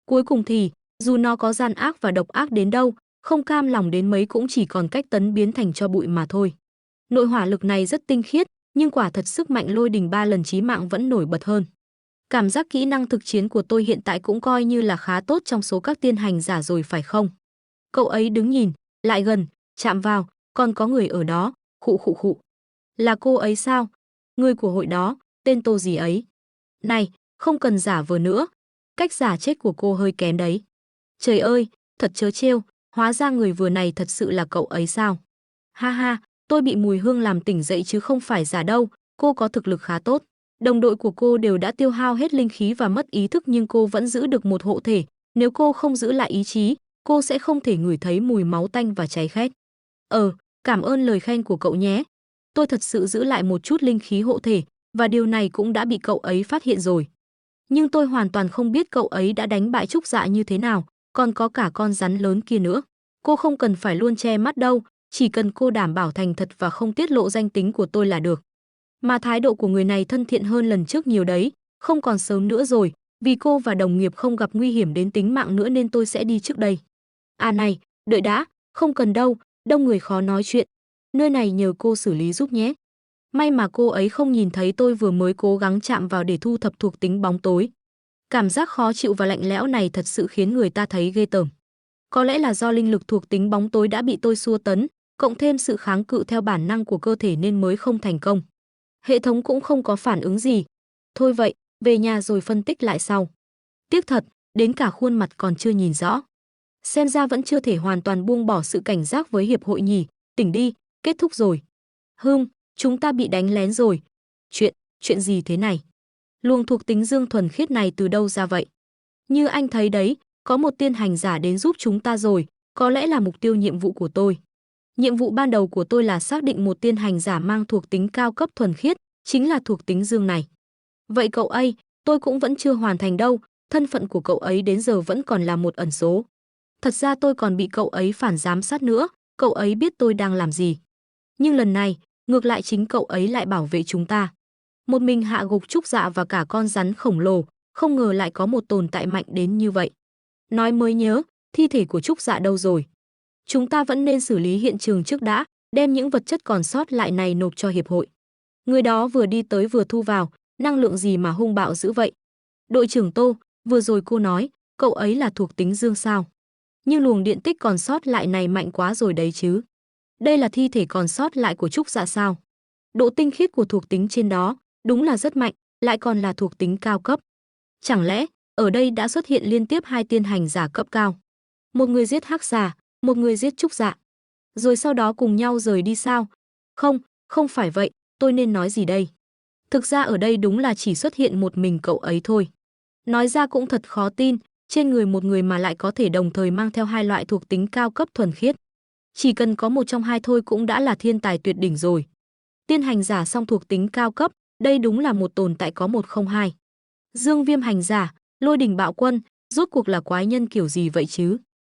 S1: Cuối cùng thì, dù nó có gian ác và độc ác đến đâu, không cam lòng đến mấy cũng chỉ còn cách tấn biến thành cho bụi mà thôi. Nội hỏa lực này rất tinh khiết, nhưng quả thật sức mạnh lôi đình 3 lần chí mạng vẫn nổi bật hơn. Cảm giác kỹ năng thực chiến của tôi hiện tại cũng coi như là khá tốt trong số các tiên hành giả rồi phải không? Cậu ấy đứng nhìn, lại gần, chạm vào, còn có người ở đó, khụ khụ khụ. Là cô ấy sao? Người của hội đó, tên Tô gì ấy. Này, không cần giả vờ nữa, cách giả chết của cô hơi kém đấy. Trời ơi, thật trớ trêu, hóa ra người vừa này thật sự là cậu ấy sao? Ha ha, tôi bị mùi hương làm tỉnh dậy chứ không phải giả đâu, cô có thực lực khá tốt. Đồng đội của cô đều đã tiêu hao hết linh khí và mất ý thức nhưng cô vẫn giữ được một hộ thể. Nếu cô không giữ lại ý chí, cô sẽ không thể ngửi thấy mùi máu tanh và cháy khét. Cảm ơn lời khen của cậu nhé. Tôi thật sự giữ lại một chút linh khí hộ thể, và điều này cũng đã bị cậu ấy phát hiện rồi. Nhưng tôi hoàn toàn không biết cậu ấy đã đánh bại Trúc Dạ như thế nào, còn có cả con rắn lớn kia nữa. Cô không cần phải luôn che mắt đâu, chỉ cần cô đảm bảo thành thật và không tiết lộ danh tính của tôi là được. Mà thái độ của người này thân thiện hơn lần trước nhiều đấy, không còn sớm nữa rồi, vì cô và đồng nghiệp không gặp nguy hiểm đến tính mạng nữa nên tôi sẽ đi trước đây. À này, đợi đã, không cần đâu, đông người khó nói chuyện. Nơi này nhờ cô xử lý giúp nhé. May mà cô ấy không nhìn thấy tôi vừa mới cố gắng chạm vào để thu thập thuộc tính bóng tối. Cảm giác khó chịu và lạnh lẽo này thật sự khiến người ta thấy ghê tởm. Có lẽ là do linh lực thuộc tính bóng tối đã bị tôi xua tấn, cộng thêm sự kháng cự theo bản năng của cơ thể nên mới không thành công. Hệ thống cũng không có phản ứng gì. Thôi vậy, về nhà rồi phân tích lại sau. Tiếc thật, đến cả khuôn mặt còn chưa nhìn rõ. Xem ra vẫn chưa thể hoàn toàn buông bỏ sự cảnh giác với hiệp hội nhỉ, tỉnh đi, kết thúc rồi. Chúng ta bị đánh lén rồi. Chuyện gì thế này? Luồng thuộc tính dương thuần khiết này từ đâu ra vậy? Như anh thấy đấy, có một tiên hành giả đến giúp chúng ta rồi, có lẽ là mục tiêu nhiệm vụ của tôi. Nhiệm vụ ban đầu của tôi là xác định một tiên hành giả mang thuộc tính cao cấp thuần khiết, chính là thuộc tính dương này. Vậy cậu ấy, tôi cũng vẫn chưa hoàn thành đâu, thân phận của cậu ấy đến giờ vẫn còn là một ẩn số. Thật ra tôi còn bị cậu ấy phản giám sát nữa, cậu ấy biết tôi đang làm gì. Nhưng lần này, ngược lại chính cậu ấy lại bảo vệ chúng ta. Một mình hạ gục Trúc Dạ và cả con rắn khổng lồ, không ngờ lại có một tồn tại mạnh đến như vậy. Nói mới nhớ, thi thể của Trúc Dạ đâu rồi? Chúng ta vẫn nên xử lý hiện trường trước đã, đem những vật chất còn sót lại này nộp cho hiệp hội. Người đó vừa đi tới vừa thu vào, năng lượng gì mà hung bạo dữ vậy? Đội trưởng Tô, vừa rồi cô nói, cậu ấy là thuộc tính dương sao? Nhưng luồng điện tích còn sót lại này mạnh quá rồi đấy chứ. Đây là thi thể còn sót lại của Trúc Dạ sao? Độ tinh khiết của thuộc tính trên đó, đúng là rất mạnh, lại còn là thuộc tính cao cấp. Chẳng lẽ, ở đây đã xuất hiện liên tiếp hai tiên hành giả cấp cao? Một người giết hắc xà, một người giết Trúc Dạ. Rồi sau đó cùng nhau rời đi sao? Không phải vậy, tôi nên nói gì đây? Thực ra ở đây đúng là chỉ xuất hiện một mình cậu ấy thôi. Nói ra cũng thật khó tin, trên người một người mà lại có thể đồng thời mang theo hai loại thuộc tính cao cấp thuần khiết. Chỉ cần có một trong hai thôi cũng đã là thiên tài tuyệt đỉnh rồi. Tiên hành giả song thuộc tính cao cấp, đây đúng là một tồn tại có một không hai. Dương viêm hành giả, lôi đình bạo quân, rốt cuộc là quái nhân kiểu gì vậy chứ?